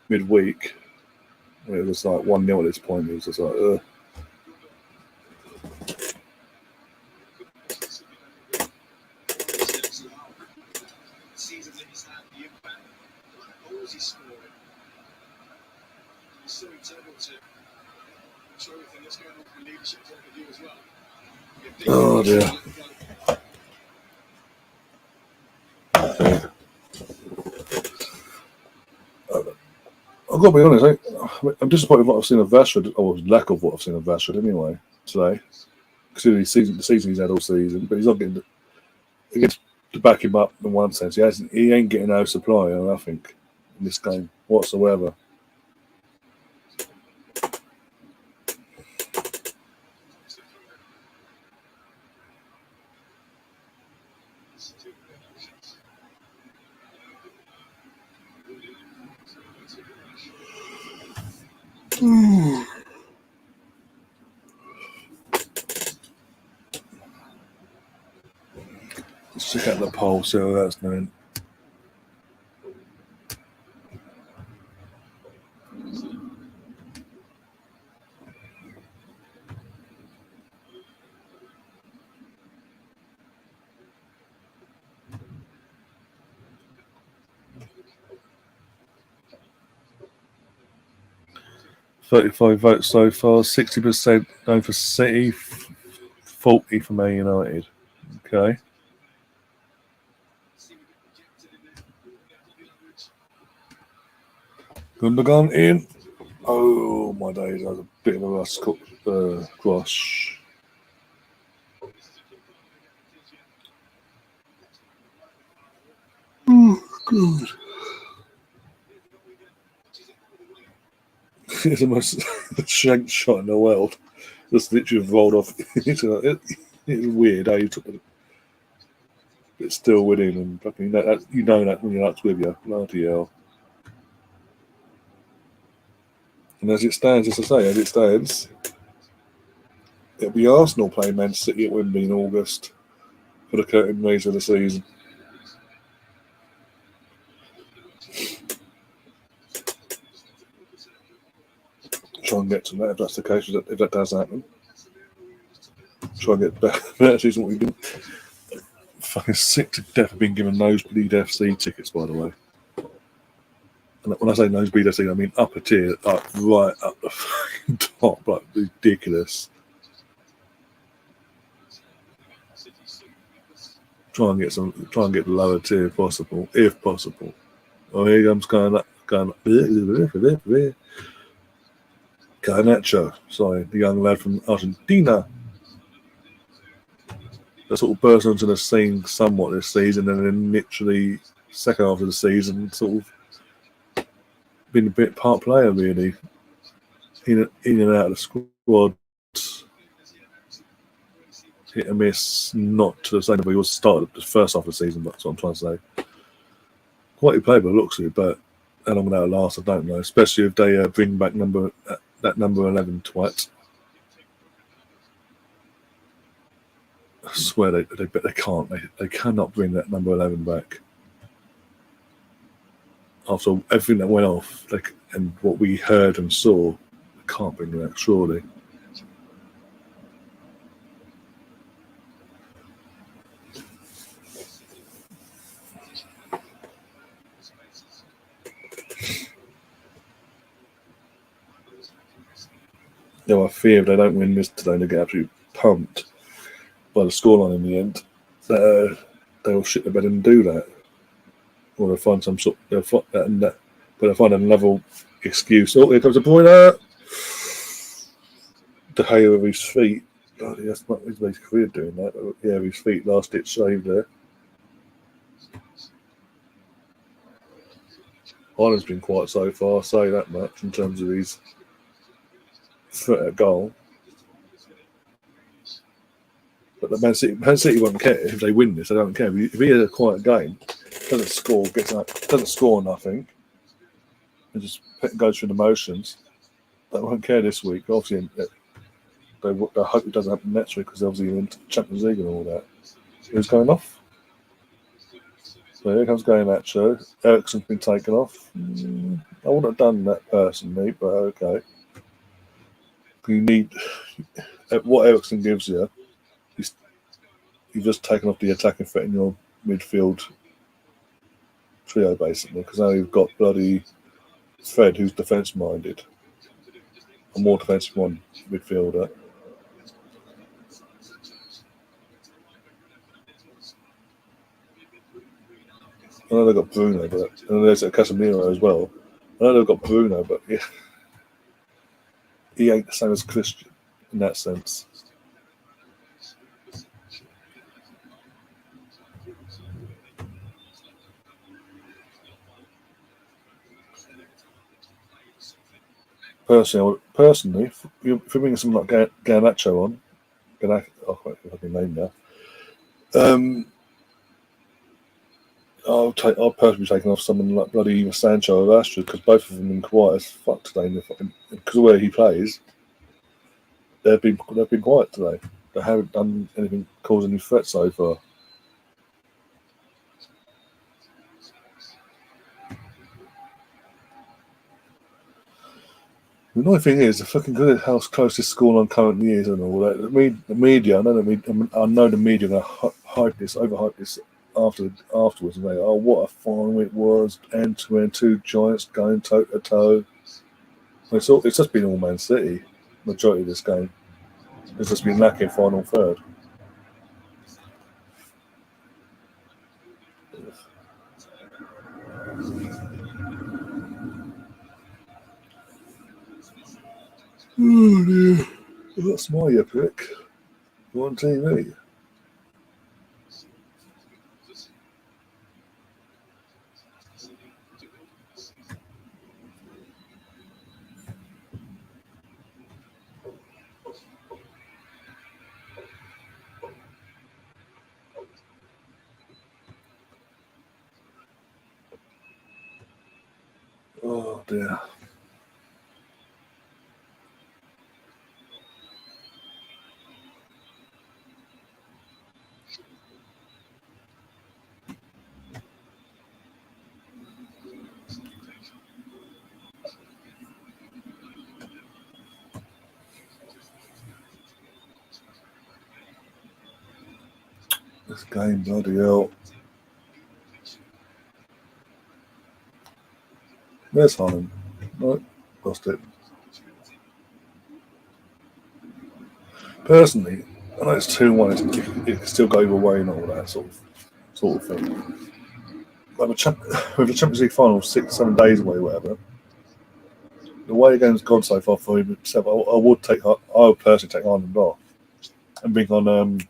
midweek, it was like 1-0 at this point. It was just like, oh dear. I've got to be honest, I'm disappointed with what I've seen of Rashford, or lack of what I've seen of Rashford anyway, today. Considering the season he's had all season, but he's not getting to back him up in one sense. He ain't getting no supply, I think, in this game whatsoever. Let's check out the poll, see how that's doing. $35 votes so far, 60% going for City, 40 for Man United. Okay. Gundogan in. Oh my days, that was a bit of a cross. Oh, God. It's the most shanked shot in the world. Just literally rolled off. It's weird how you took it. It's still winning, and fucking that you know that when you're up with you. Bloody hell. And as it stands, as I say, as it stands, it'll be Arsenal playing Man City at Wembley in August for the curtain raiser of the season. Try and get to that if that's the case, if that does happen. Try and get better season what we've been. Fucking sick to death of being given nosebleed FC tickets, by the way. And when I say nosebleed FC, I mean upper tier, right up the fucking top, like ridiculous. Try and get the lower tier if possible. Oh, here comes going up. Garnacho, sorry, the young lad from Argentina. That sort of burst onto the scene somewhat this season, and then literally second half of the season, sort of been a bit part player really, in and out of the squad, hit and miss, not to the same level he was started the first half of the season. That's what I'm trying to say. Quite he played by the looks of it, but how long that'll last, I don't know. Especially if they bring back that number 11 twat. I swear they can't. They cannot bring that number 11 back. After everything that went off, and what we heard and saw, they can't bring that, surely. Yeah, I fear if they don't win this today, they get absolutely pumped by the scoreline in the end. They'll shit the bed and do that, or they'll find some sort. But they'll find a level excuse. Oh, here comes a pointer. The hair of his feet. God, that's not his basic career doing that. Yeah, his feet, last ditch save there. Ireland's been quiet so far, I'll say that much, in terms of his foot at goal. But the Man City won't care if they win this. They don't care. If he has a quiet game, doesn't score nothing, and just goes through the motions, they won't care this week. Obviously, they hope it doesn't happen next week because obviously in Champions League and all that. Who's going off? So here comes Garnacho. Eriksen's been taken off. I wouldn't have done that personally, but okay. You need what Eriksen gives you. You've just taken off the attacking threat in your midfield trio, basically, because now you've got bloody Fred, who's defence-minded, a more defensive midfielder. I know they've got Bruno, but and there's Casemiro as well. I know they've got Bruno, but yeah, he ain't the same as Christian in that sense. Personally, if you're bringing something like Garnacho on, I can name now. I'll personally be taking off someone like bloody Sancho or Astra because both of them have been quiet as fuck today. Because of where he plays, they've been quiet today. They haven't done anything cause any threat so far. The annoying thing is, they're fucking good at how close this scoreline currently is and all that. The media, I know the media are going to overhype this afterwards. And they, oh, what a final it was, end to end, two giants going toe to toe. It's just been all Man City. Majority of this game, it's just been lacking final third. Oh dear, that's my epic. On TV. Oh dear. This game, bloody hell. There's Holland. No, lost it. Personally, I know it's 2-1. It can still go either way and all that sort of thing. But with the Champions League final 6-7 days away, whatever. The way the game's gone so far for himself, I would personally take Ireland off and bring on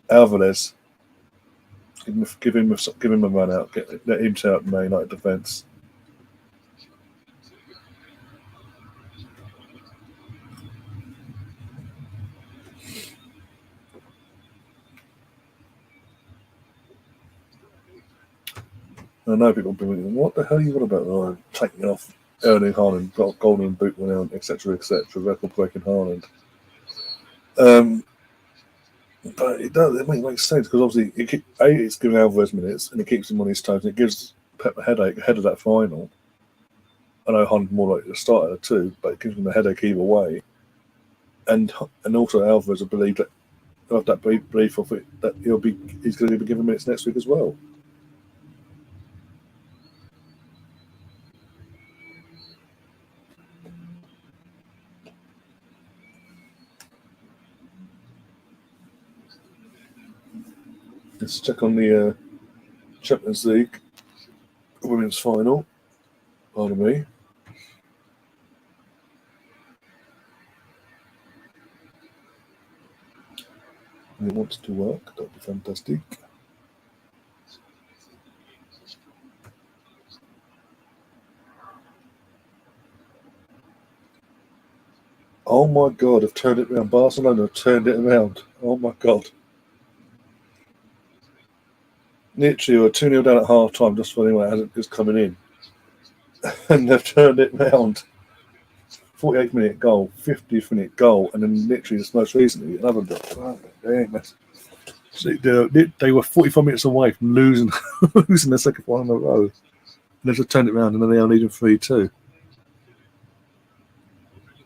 Alvarez. Give him a run out. Let him set up the Man United defence. I know people have been thinking, what the hell are you on about? Taking off Erling Haaland, got golden boot renowned, etc., record breaking Haaland. But it makes sense because obviously it's giving Alvarez minutes and it keeps him on his toes and it gives Pep a headache ahead of that final. I know Haaland more likely to start at the two, but it gives him a headache either way. And also Alvarez, I believe that belief of it that he's going to be given minutes next week as well. Let's check on the Champions League women's final. Pardon me. It wants to work. That'd be fantastic. Oh my God! I've turned it around. Barcelona have turned it around. Oh my God! Literally, we're 2-0 down at half time just for anyone that is coming in. And they've turned it round. 48th minute goal, 50th minute goal, and then literally just most recently another goal. Oh, dang, they were 45 minutes away from losing the second one in a row. And they've just turned it around and then they are leading 3-2.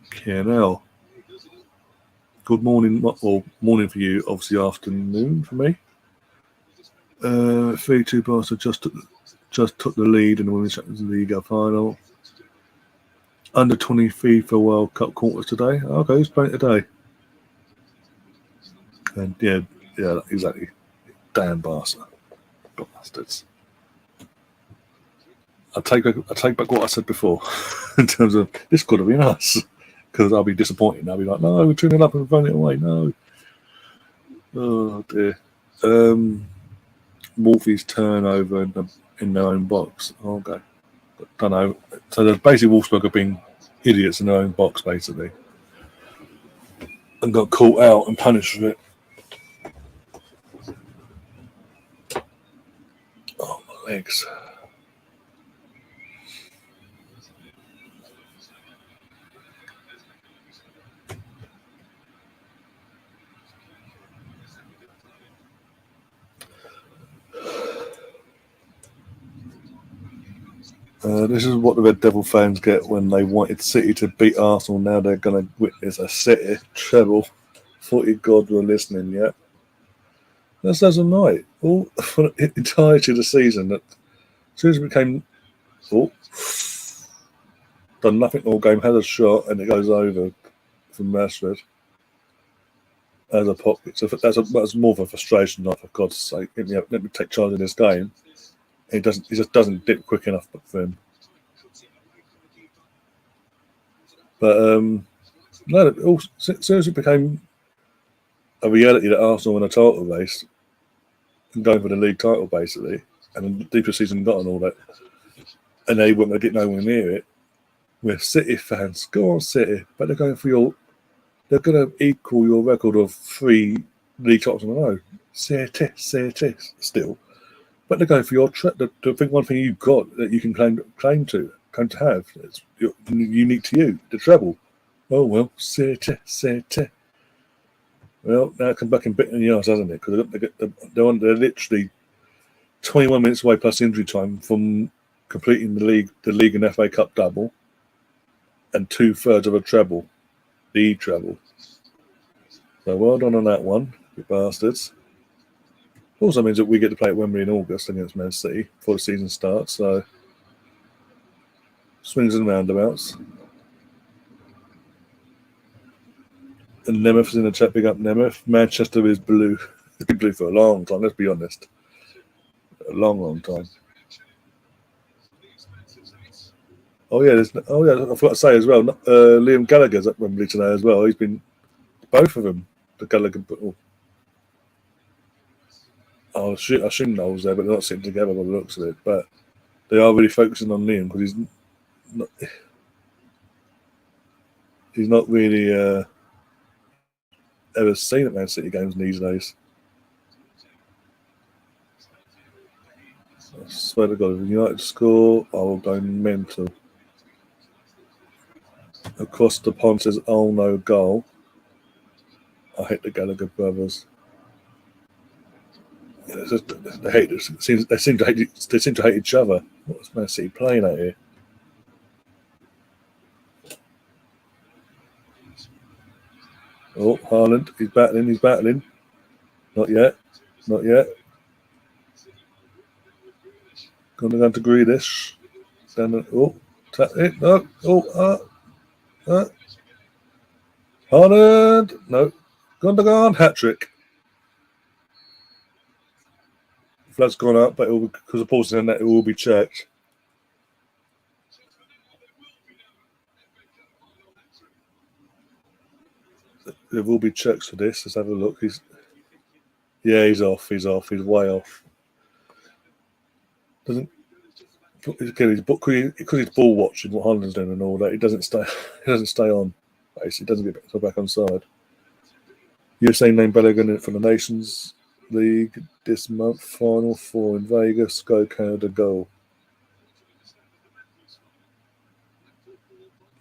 KNL. Good morning, or morning for you, obviously afternoon for me. 3-2 Barca just took the lead in the Women's Champions League final. Under 20 FIFA World Cup quarters today. Okay, who's playing today? And yeah, exactly. Damn Barca, bastards. I take back what I said before in terms of this could have been us because I'll be disappointed. I'll be like, no, we're turning up and throwing it away. No. Oh dear. Wolfie's turnover in their own box. Okay. Don't know. So there's basically Wolfsburg have been idiots in their own box, basically, and got caught out and punished for it. eggs. This is what the Red Devil fans get when they wanted City to beat Arsenal. Now they're going to witness a City treble. Thought you God were listening yet. That's as a night. All for the entirety of the season. That as soon as it became done nothing all game, had a shot and it goes over from Rashford as a pocket. So that's more of a frustration, not for God's sake. Let me take charge of this game. He just doesn't dip quick enough for him. But no, as soon as it became a reality that Arsenal won a title race and going for the league title basically, and the deeper season got on all that, and they weren't going to get nowhere near it. We're City fans. Go on, City, but they're going for they're going to equal your record of 3 league titles in a row. City, still. But they're going for your one thing you've got that you can claim to have. It's unique to you, the treble. Oh well, City. Well, now it comes back and bit in the arse, hasn't it? Because they're literally 21 minutes away plus injury time from completing the league and FA Cup double, and 2/3 of a treble, the treble. So well done on that one, you bastards. Also means that we get to play at Wembley in August against Man City before the season starts. So swings and roundabouts. And Nemeth is in the chat. Big up Nemeth. Manchester is blue. It's been blue for a long time. Let's be honest. A long time. Oh yeah, I forgot to say as well. Liam Gallagher's at Wembley today as well. He's been both of them. The Gallagher. I assume Noel's there, but they're not sitting together by the looks of it. But they are really focusing on Liam because he's not really ever seen at Man City games these days. I swear to God, if United score, I will go mental. Across the pond says, "Oh no, goal." I hate the Gallagher brothers. Yeah, they hate. They seem to hate each other. What's Man City playing at here? Oh, Haaland, he's battling. Not yet. Going down to Grealish. Tap it. No. Haaland. No. Gundogan. Hat trick. Flags gone up, but because the ball's in the net, it will be checked. There will be checks for this. Let's have a look. He's off. He's way off. Because he's ball watching what Haaland's doing and all that. He doesn't stay. He doesn't stay on. Basically, he doesn't get back on side. USA named Bellingham for the Nations League this month. Final 4 in Vegas. Go Canada, go.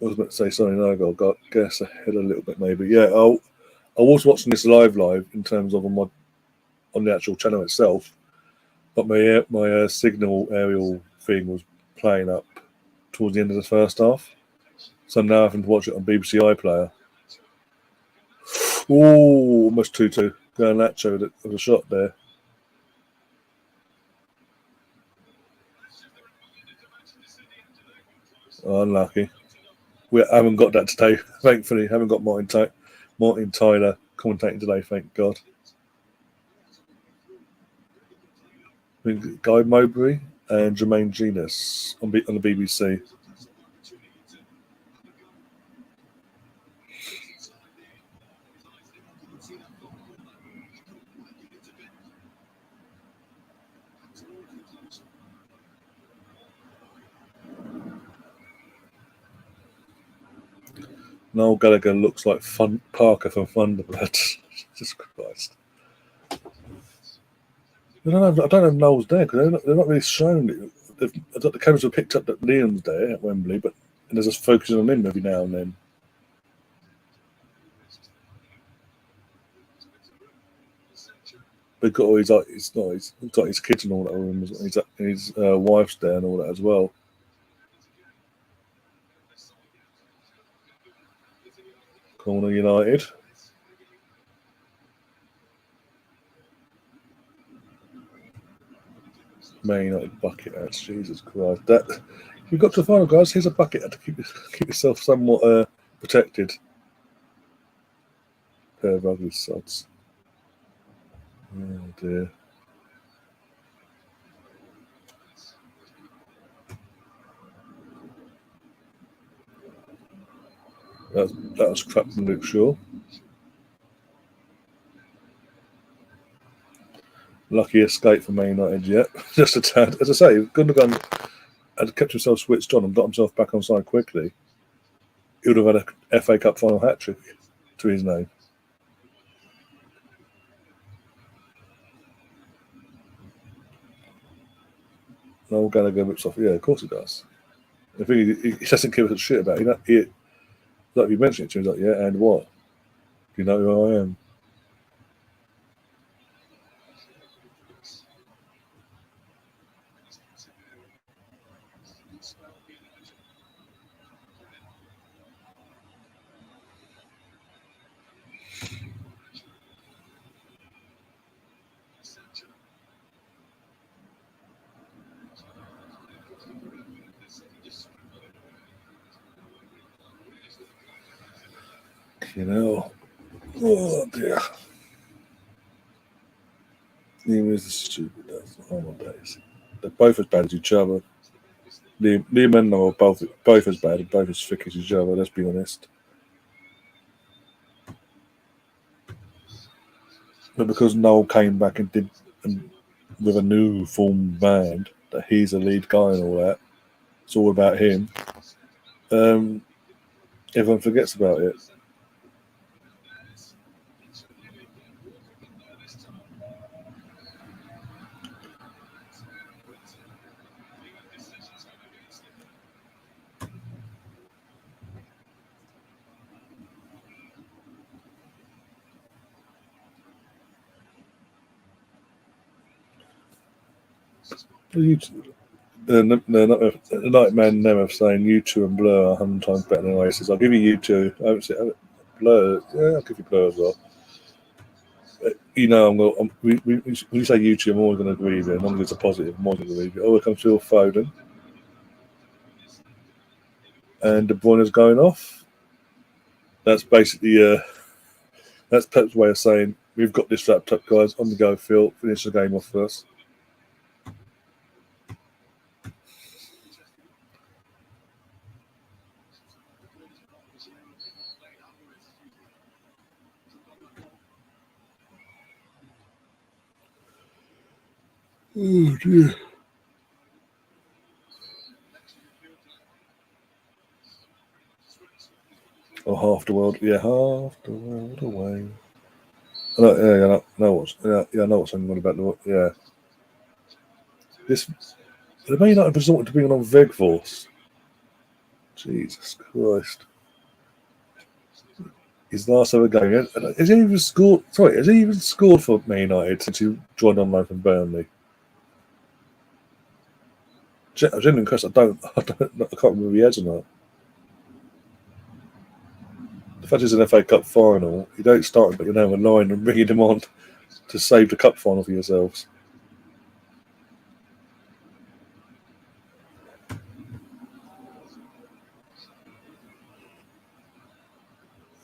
I was about to say sorry, no goal. Got guess ahead a little bit maybe. Yeah, I was watching this live in terms of on the actual channel itself, but my signal aerial thing was playing up towards the end of the first half, so I'm now having to watch it on BBC iPlayer. Oh, almost 2-2. Garnacho with a shot there. Oh, unlucky. We haven't got that today, thankfully. Haven't got Martin Tyler commentating today, thank God. Guy Mowbray and Jermaine Genius on the BBC. Noel Gallagher looks like Parker from Thunderbird. Jesus Christ. I don't know if Noel's there because they're not really shown it. I thought the cameras have picked up that Liam's there at Wembley, but they're just focusing on him every now and then. But got all his he's got his kids and all that room, his wife's there and all that as well. Corner United. Man United bucket hats, Jesus Christ! That you've got to the final, guys. Here's a bucket hat to keep yourself somewhat protected. Pair of ugly sods. Oh dear. That was crap from Luke Shaw. Lucky escape for Man United yet. Just a tad. As I say, Gundogan had kept himself switched on and got himself back on side quickly. He would have had a FA Cup final hat trick to his name. Noel Gallagher rips off. Yeah, of course he does. I think he doesn't give a shit about it. Like if you mention it to him, he's like, yeah, and what? Do you know who I am? You know. Oh dear. He was the stupid ass. Oh my days. They're both as bad as each other. Liam and Noel are both as bad and both as thick as each other, let's be honest. But because Noel came back and did with a new formed band, that he's a lead guy and all that, it's all about him. Everyone forgets about it. The Nightman Nemeth saying U2 and Blur are 100 times better than Oasis. I'll give you U2. I haven't seen Blur. Yeah, I'll give you Blur as well. You know, when you say U2, I'm always going to agree with you. As long as it's a positive, I'm always going to agree with you. Oh, here comes Phil Foden. And De Bruyne's going off. That's basically that's Pep's way of saying we've got this wrapped up, guys. On the go, Phil. Finish the game off first. Oh dear. Or half the world. Yeah, half the world away. I know what's going on about the yeah. This they may not have resorted to bringing on Vegforce. Jesus Christ. His last ever game. Has he even scored? Sorry, has he even scored for Man United since he joined on loan from Burnley? I'm genuinely impressed. I can't remember if he has or not. The fact it's an FA Cup final, you don't start him, but you're now in line and bringing him on to save the cup final for yourselves.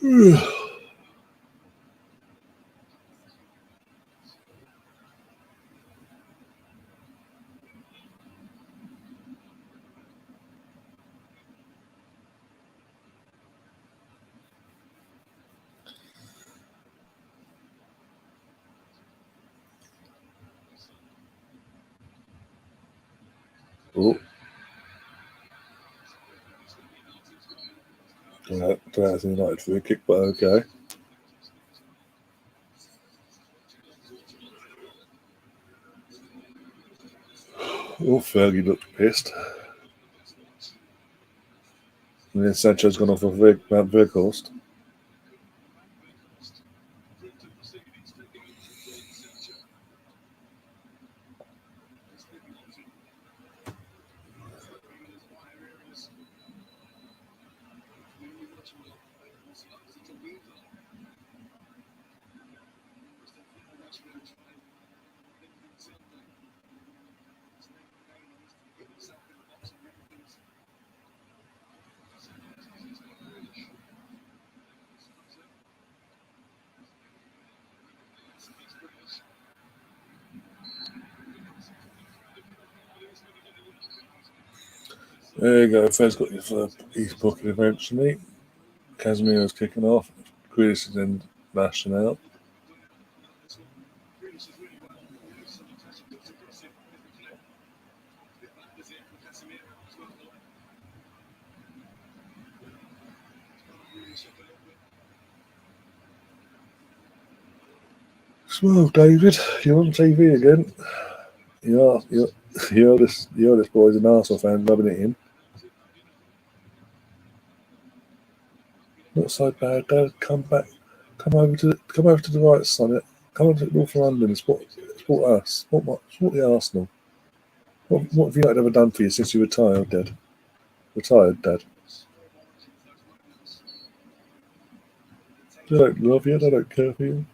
Oh. That's a United free kick, but okay. Oh, Fergie looked pissed. And then Sancho's gone off of Mount Veghorst. There you go. Fed's got his booking eventually. Casemiro's kicking off. Grealish is then lashing out. Well, David, you're on TV again. You're this boy's an Arsenal fan, rubbing it in. Not so bad, Dad. Come over to the right, son. Come over to North London and support us. Support the Arsenal. What have United ever done for you since you retired, Dad? Dad. They don't love you. They don't care for you.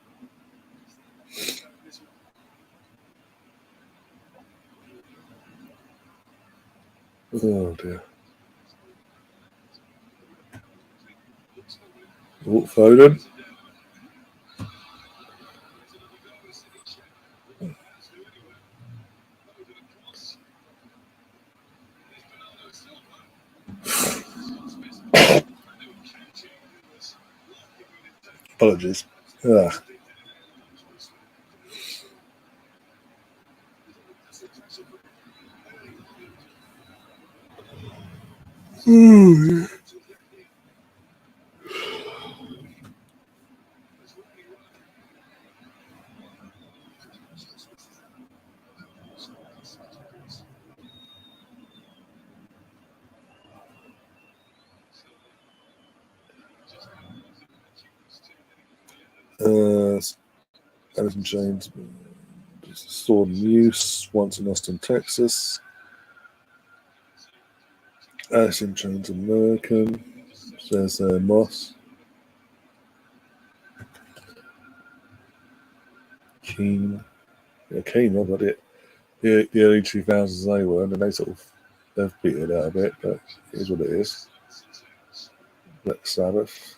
Oh dear. Oh, Foden. Apologies. Ah. Ooh. Alison James saw news once in Austin, Texas. Alison James American, says Moss. Keen. Yeah, Keen, I got it. The early 2000s they were, and then they've petered out a bit, but it is what it is. Black Sabbath.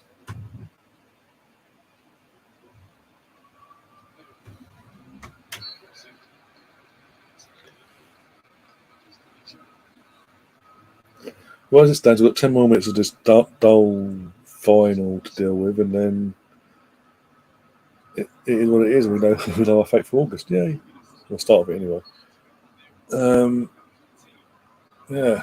Well, as it stands, we've got 10 more minutes of this dull final to deal with, and then it is what it is, and we know our fate for August. Yay. We'll start with it anyway. Yeah.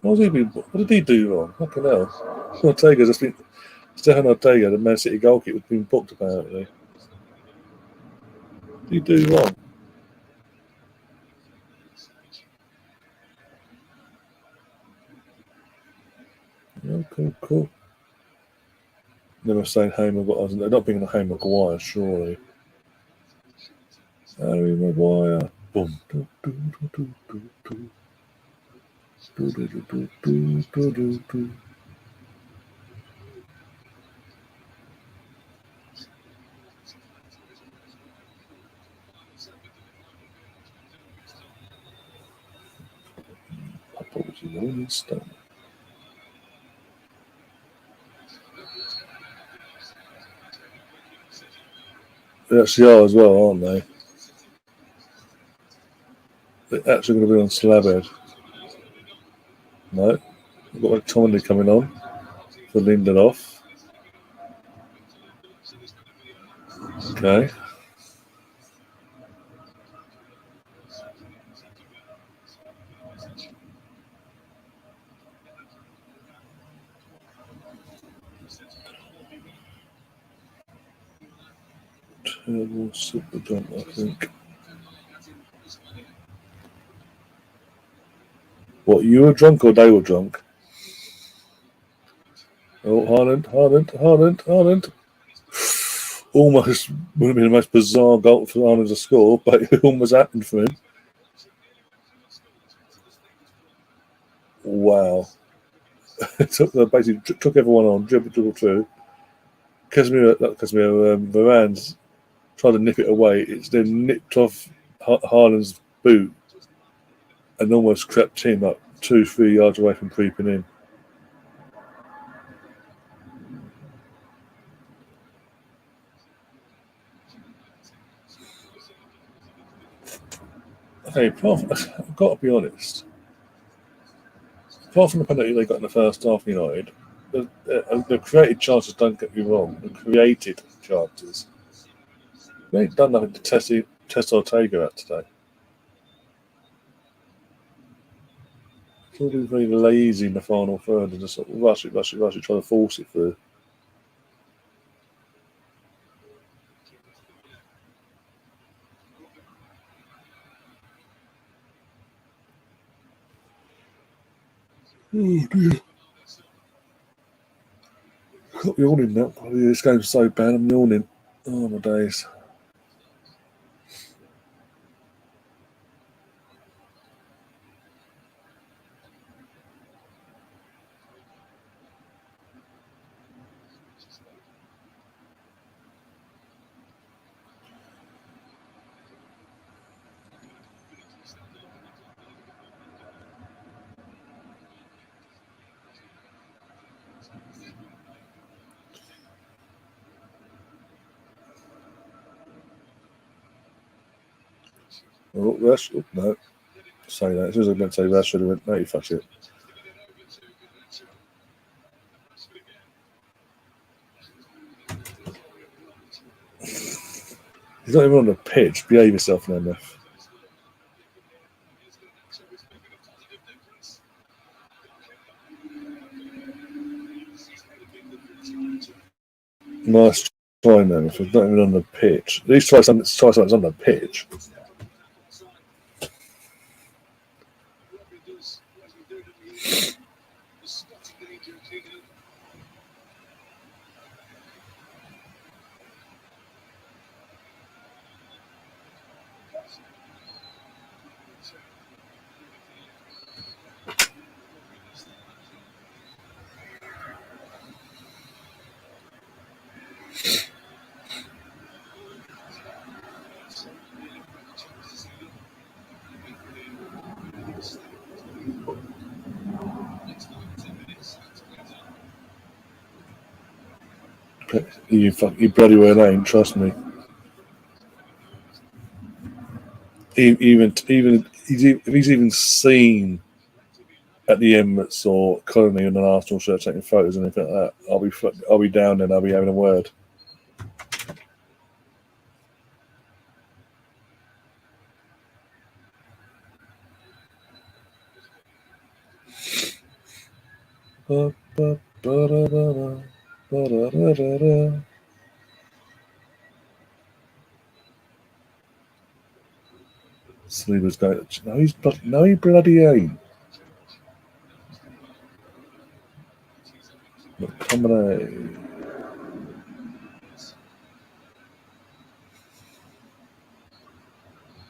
What did he do wrong? Fucking hell. Ortega's just been. Stefan Ortega, the Man City goalkeeper, has been booked apparently. What did he do wrong? Oh, cool. Never saying Hamer, but they're not being a Hamer Maguire, surely. Harry Maguire. Boom. Rolling Stone. They actually are as well, aren't they? They're actually going to be on Slabhead. No. We've got McTominay coming on for Lindelof. Okay. Terrible super jump, I think. What, you were drunk or they were drunk? Oh, Haaland. Almost would have been the most bizarre goal for Haaland to score, but it almost happened for him. Wow. Basically took everyone on, dribble through. Varane's tried to nip it away. It's then nipped off Haaland's boot and almost crept in like 2-3 yards away from creeping in. Okay, I've got to be honest. Apart from the penalty they got in the first half, United, the created chances, don't get me wrong, the created chances. They ain't done nothing to test Ortega out today. It's all been very lazy in the final third and just sort of rush it, try to force it through. Oh dear. I'm yawning now. This game's so bad, I'm yawning. Oh my days. Oh, Rash. Oh, no. Say that. As soon as I meant to say Rash, I went, no, you fuck it. He's not even on the pitch. Behave yourself, now, Meth. Nice try, man. If he's not even on the pitch. At least try something that's on the pitch. You bloody well ain't, trust me. If he's even seen at the Emirates or Colony in an Arsenal shirt taking photos and anything like that, I'll be down there and I'll be having a word. Saliba's going. No, he bloody ain't. McTominay.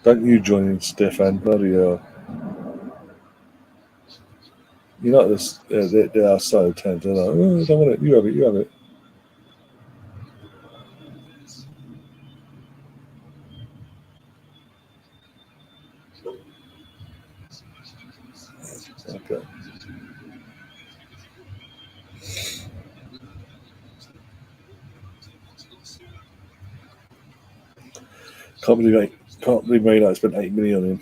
Don't you join in, Stefan? Bloody hell. You know this. They are so tense. They're like, oh, I don't want it. You have it. You have it. Okay. Can't believe Man United spent 8 million on him.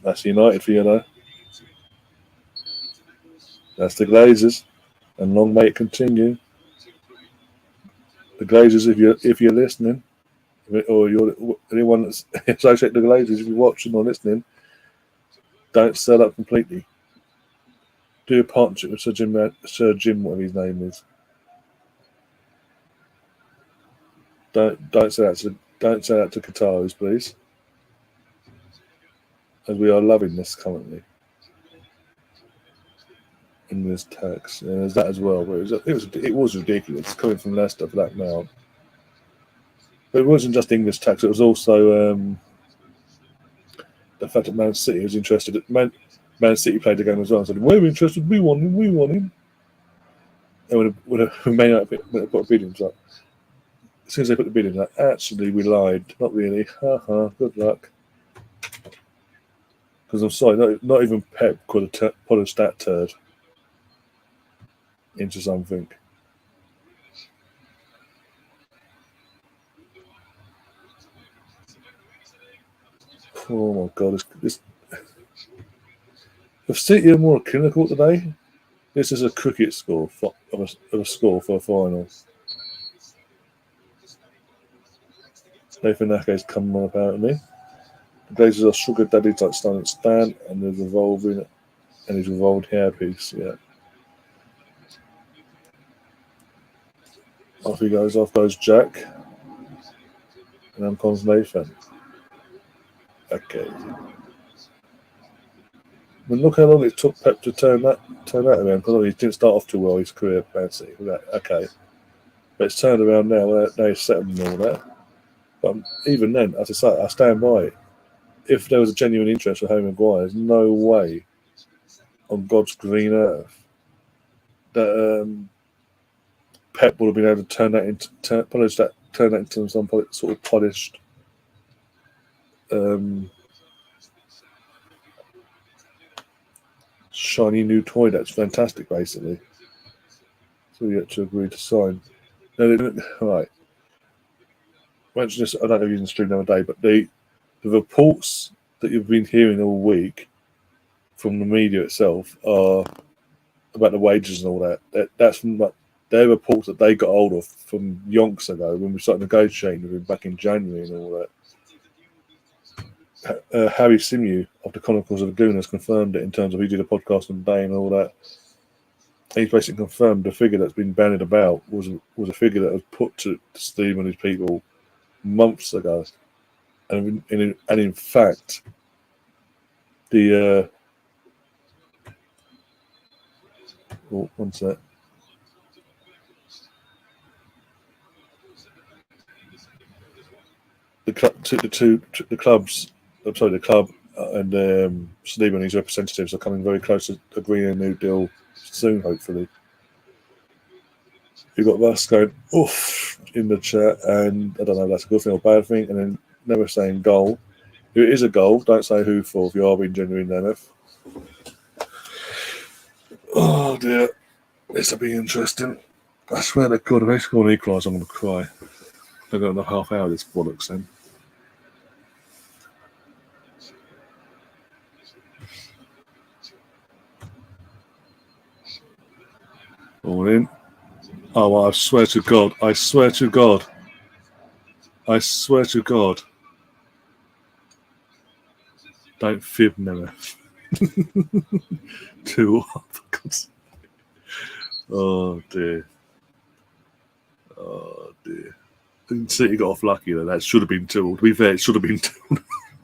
That's United for you, though. That's the Glazers, and long may it continue. The Glazers, if you're listening, or you're anyone that's associated with the Glazers, if you're watching or listening, don't sell up completely. Do a partnership with Sir Jim, whatever his name is. Don't say that to Qataris, please, as we are loving this currently. English tax. Yeah, there's that as well. But it was ridiculous coming from Leicester for that amount. But it wasn't just English tax. It was also the fact that Man City was interested. Man City played the game as well and said, "We're interested. We want him. We want him." And when Man United put a bid in, it's like, as soon as they put the bid in, like, actually, we lied. Not really. Haha. Good luck. Because I'm sorry, not even Pep could have polished that turd into something. Oh my god! If City are more clinical today, this is a cricket score of a score for a final. Nathan Ake's coming on apparently. The Glazers are sugar daddies like Stan and there's revolving and his revolved hairpiece, yeah. Off goes Jack. And then comes Nathan. Okay. But look how long it took Pep to turn that around, because he didn't start off too well his career at Man City. Okay. But it's turned around now, now he's settled and all that. But even then, as I say, I stand by it. If there was a genuine interest for Harry Maguire, there's no way on God's green earth that Pep would have been able to turn that into some sort of polished shiny new toy that's fantastic, basically. So you have to agree to sign. No, right. Mention this, I don't know if you can stream the other day, but the reports that you've been hearing all week from the media itself are about the wages and all that. That's from their reports that they got hold of from yonks ago when we started negotiating with him back in January and all that. Harry Simew of the Chronicles of the Goon has confirmed it in terms of he did a podcast on the day and all that. And he's basically confirmed the figure that's been bandied about was a figure that was put to Steve and his people months ago. And in fact, the one sec. The club and Steve and his representatives are coming very close to agreeing a new deal soon, hopefully. You've got Russ going, oof, in the chat, and I don't know if that's a good thing or bad thing, and then never saying goal. If it is a goal, don't say who for if you are being genuine, NF. Oh dear, this will be interesting. I swear to God, if they score an equaliser, I'm going to cry. I've got another half hour of this bollocks then. All in. Oh, well, I swear to God. Don't fib, never. 2-1, for God's sake. Oh, dear. City got off lucky, though. That should have been 2. To be fair, it should have been 2.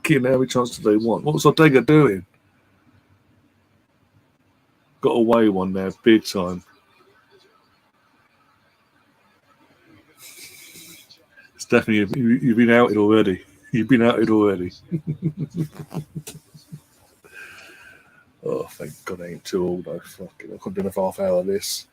Getting every chance they want. What was Ortega doing? Got away one there, big time. It's definitely, you've been outed already. Oh, thank God I ain't 2-2 though. Fucking, I couldn't do a half hour of this.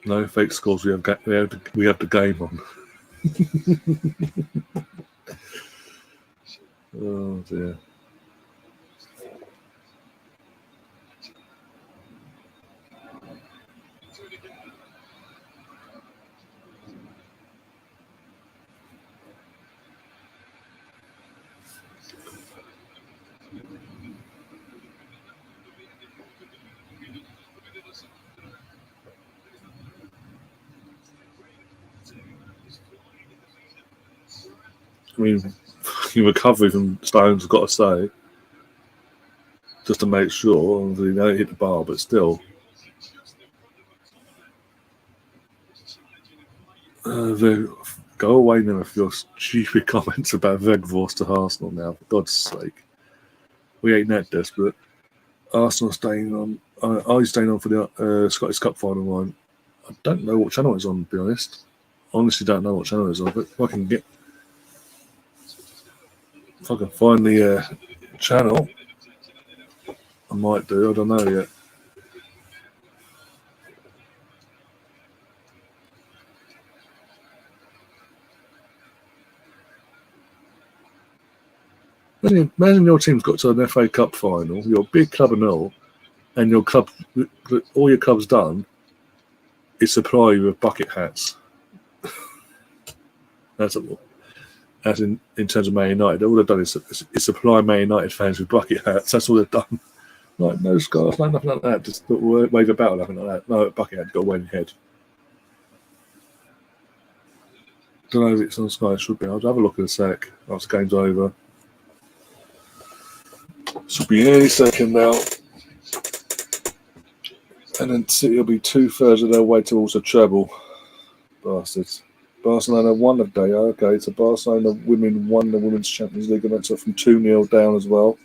No fake scores. We have the game on. Oh dear. I mean, your recovery from Stones, I've got to say. just to make sure they don't hit the bar, but still. Go away now with your stupid comments about Weghorst to Arsenal now, for God's sake. We ain't that desperate. Arsenal staying on. Are you staying on for the Scottish Cup final one? I don't know what channel it's on, to be honest. Honestly, don't know what channel it's on, but if I can find the channel, I might do. I don't know yet. Imagine your team's got to an FA Cup final, you're a big club and all your club, all your club's done is supply you with bucket hats. That's in terms of Man United. All they've done is supply Man United fans with bucket hats. That's all they've done. Like, no scarf, no nothing like that. Just wave a belt, nothing like that. No, bucket hat, got a waving head. Don't know if it's on Sky, it should be. I'll have a look in a sec after the game's over. Should be any second now. And then City will be 2/3 of their way towards the treble. Bastards. Barcelona won the day. Okay, so Barcelona women won the Women's Champions League and went up from 2-0 down as well.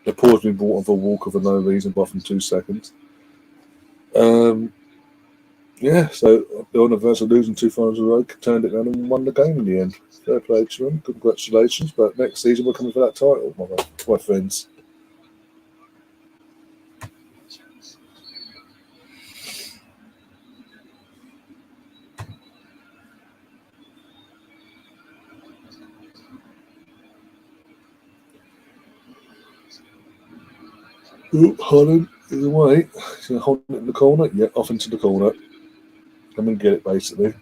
They paused me brought on for Walker for no reason, apart from 2 seconds. Yeah, so they're on the verge of losing 2 finals in a row, turned it around and won the game in the end. Fair play to them. Congratulations. But next season we're coming for that title, my friends. Holland is away. He's going to hold it in the corner. Yeah, off into the corner. Come and get it, basically.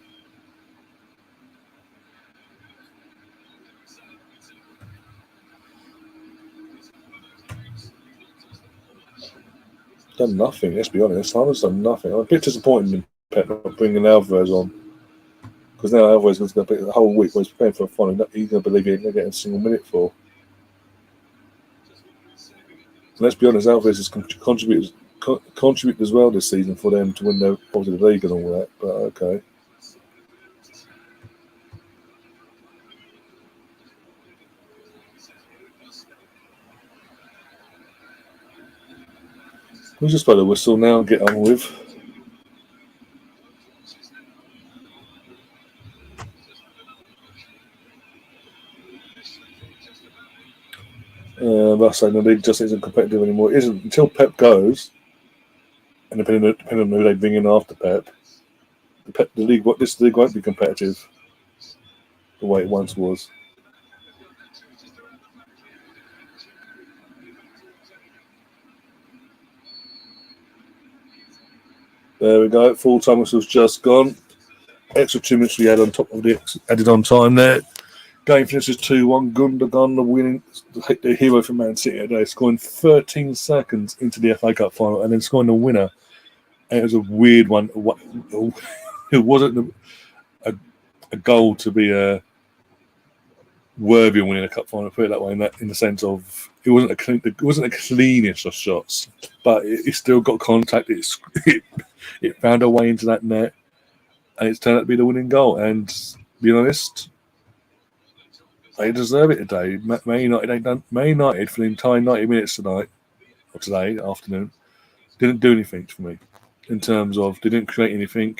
Done nothing, let's be honest. Holland's done nothing. I'm a bit disappointed in Pep not bringing Alvarez on. Because now Alvarez is going to be the whole week when he's preparing for a final. He's going to believe he ain't going to get a single minute for. Let's be honest, Alvarez has contributed as well this season for them to win the league and all that, but okay. We'll just blow the whistle now and get on with. Saying the league just isn't competitive anymore. It isn't until Pep goes, and depending on who they bring in after Pep, this league won't be competitive the way it once was. There we go. Full time whistle's just gone. Extra 2 minutes we had on top of the added on time there. Game finishes 2-1. Gundogan, the hero for Man City today, scoring 13 seconds into the FA Cup final and then scoring the winner. And it was a weird one. It wasn't a goal to be worthy of winning a cup final. Put it that way, in the sense of it wasn't the cleanest of shots, but it still got contact. It found a way into that net, and it's turned out to be the winning goal. And to be honest, they deserve it today. Man United for the entire 90 minutes today afternoon, didn't do anything for me in terms of they didn't create anything,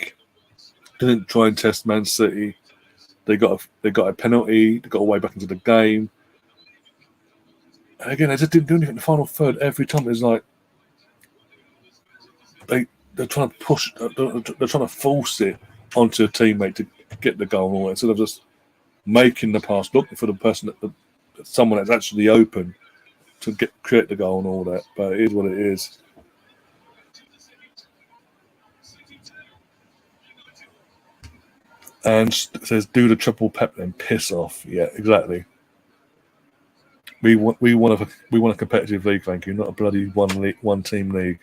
didn't try and test Man City. They got a penalty, they got away back into the game. And again, they just didn't do anything in the final third. Every time it's like they're trying to push, they're trying to force it onto a teammate to get the goal and all that, instead of just making the pass, looking for the person someone that's actually open to create the goal and all that. But it is what it is. And it says, do the triple Pep then piss off. Yeah, exactly. We want a competitive league, thank you, not a bloody one team league.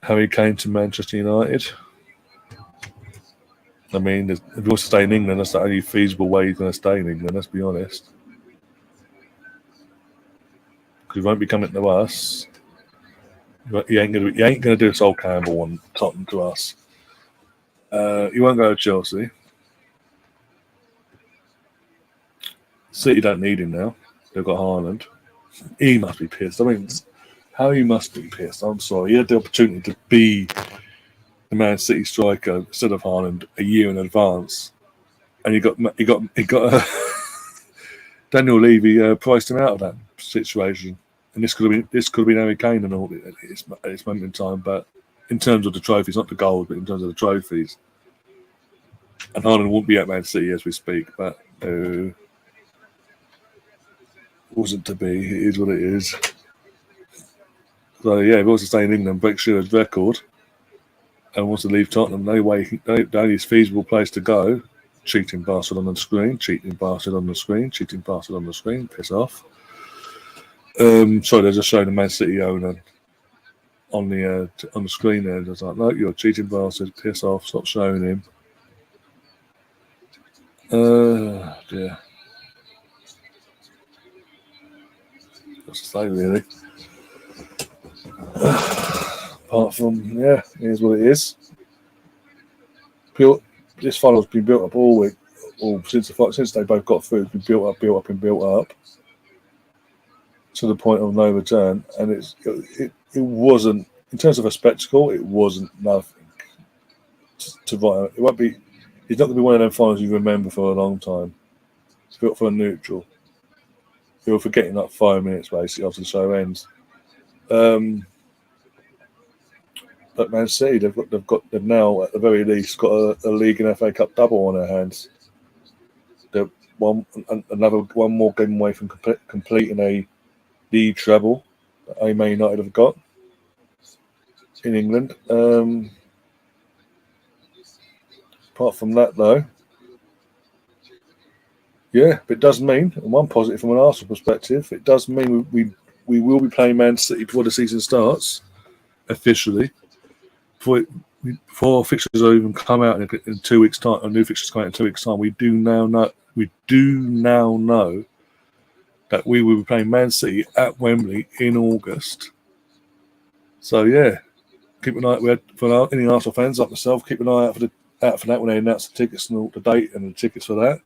Harry Kane to Manchester United. I mean, if he wants to stay in England, that's the only feasible way he's going to stay in England, let's be honest. because he won't be coming to us. He ain't gonna do Sol Campbell on Tottenham to us. He won't go to Chelsea. City don't need him now. They've got Haaland. He must be pissed. I mean, how he must be pissed. I'm sorry. He had the opportunity to be the Man City striker instead of Haaland a year in advance, and he got Daniel Levy priced him out of that situation. And this could have been Harry Kane and all at this moment in time. But in terms of the trophies, not the goals, but in terms of the trophies, and Haaland won't be at Man City as we speak. But wasn't to be. It is what it is. So yeah, he wants to stay in England, break Shearer's record, and wants to leave Tottenham. No way. The only feasible place to go. Cheating bastard on the screen. Cheating bastard on the screen. Cheating bastard on the screen. Piss off. Sorry, they're just showing the Man City owner on the screen there. It's like, no, you're a cheating bastard. Piss off. Stop showing him. Dear. What's to say, really? Apart from, yeah, here's what it is. This final's been built up all week, or since they both got through. It's been built up to the point of no return, and it wasn't, in terms of a spectacle, it wasn't nothing to write. It won't be. It's not going to be one of them finals you remember for a long time. It's built for a neutral. You're forgetting like 5 minutes basically after the show ends. But Man City, they've now at the very least got a league and FA Cup double on their hands. They're one more game away from completing a league treble that Man United have got in England. Apart from that, though, yeah, but it does mean, and one positive from an Arsenal perspective, it does mean we will be playing Man City before the season starts officially. Before fixtures will even come out in 2 weeks' time, or new fixtures come out in 2 weeks' time, we do now know that we will be playing Man City at Wembley in August. So yeah, keep an eye for any Arsenal fans like myself. Keep an eye out for that when they announce the tickets and all the date and the tickets for that.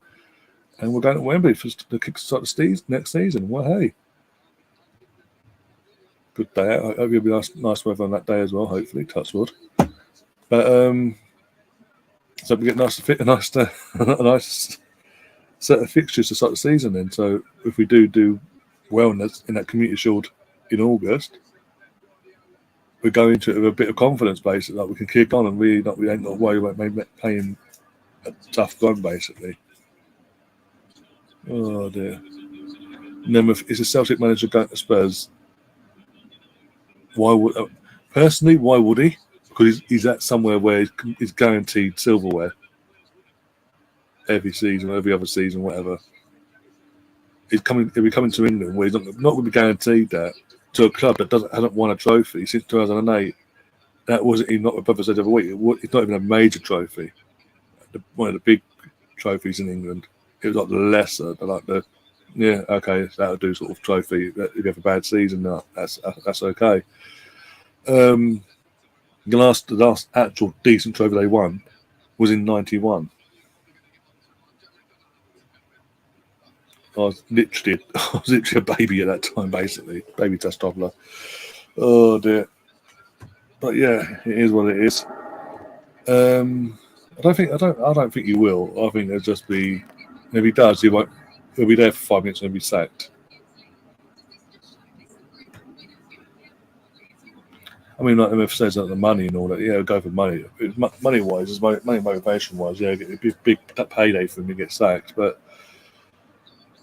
And we're going to Wembley for the kick-start the next season. Well, hey, good day out. I hope you'll be nice weather on that day as well. Hopefully, touch wood. But so we get a nice set of fixtures to start the season. Then, so if we do well in that Community Shield in August, we go into it with a bit of confidence, basically. Like we can kick on and we ain't got to worry about playing a tough run, basically. Oh dear. And then is a Celtic manager going to Spurs? Why would he? Because he's at somewhere where he's guaranteed silverware every season, every other season, whatever. He'll be coming to England where he's not going to be guaranteed that, to a club that hasn't won a trophy since 2008. That wasn't even not a brother said the other week. It's not even a major trophy. One of the big trophies in England. It was like the lesser, that'll do sort of trophy. If you have a bad season, that's okay. The last actual decent trophy they won was in '91. I was literally a baby at that time, basically, baby test toddler. Oh dear. But yeah, it is what it is. I don't think he will. I think there'll just be. If he does, he'll be there for 5 minutes and he'll be sacked. I mean, like MF says that the money and all that, yeah, go for money. Money-wise, money motivation-wise, yeah, it'd be a big payday for him to get sacked. But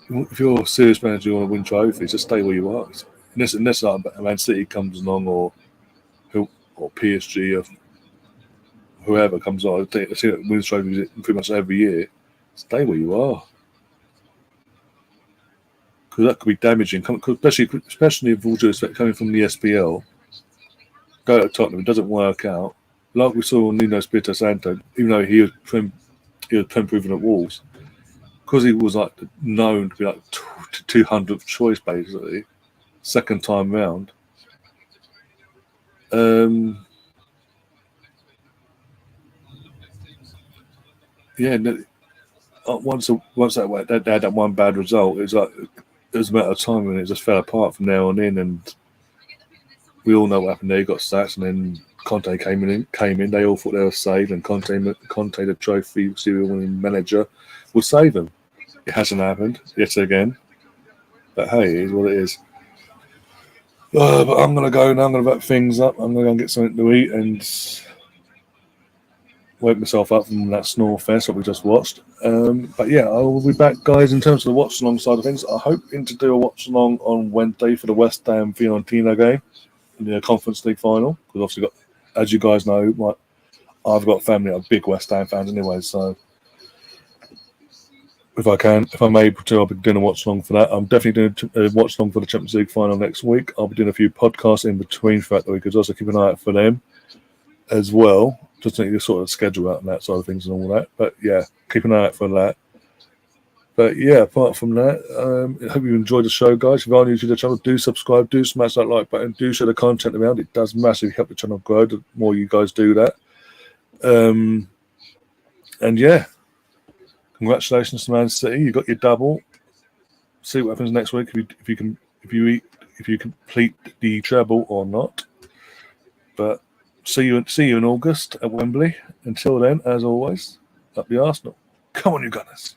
if you're a serious manager, you want to win trophies, just stay where you are. Unless like Man City comes along or PSG or whoever comes on, I think that wins trophies pretty much every year. Stay where you are. Because that could be damaging, especially with all due respect coming from the SPL. Go to Tottenham, it doesn't work out. Like we saw Nuno Espirito Santo, even though he was proven at Wolves, because he was like known to be like 200th choice basically. second time round. Yeah, once that way, they had that one bad result. It was like it was a matter of time when it just fell apart from there on in, and we all know what happened there. He got sacked, and then Conte came in. They all thought they were saved, and Conte, the trophy serial winning manager, will save them. It hasn't happened yet again. But hey, it is what it is. But I'm going to go now. I'm going to wrap things up. I'm going to go and get something to eat and wake myself up from that snore fest that we just watched. But yeah, I will be back, guys, in terms of the watch-along side of things. I'm hoping to do a watch-along on Wednesday for the West Ham Fiorentina game in the Conference League final. Because obviously, as you guys know, I've got family that are big West Ham fans anyway, so if I'm able to, I'll be doing a watch-along for that. I'm definitely doing a watch-along for the Champions League final next week. I'll be doing a few podcasts in between throughout the week, because also keep an eye out for them as well. Just need to sort of schedule out and that side of things and all that. But yeah, keep an eye out for that. But yeah, apart from that, I hope you enjoyed the show, guys. If you are new to the channel, do subscribe, do smash that like button, do share the content around. It does massively help the channel grow. The more you guys do that. And yeah, congratulations to Man City. You got your double. See what happens next week if you complete the treble or not. But see you in August at Wembley. Until then, as always, up the Arsenal. Come on, you Gunners.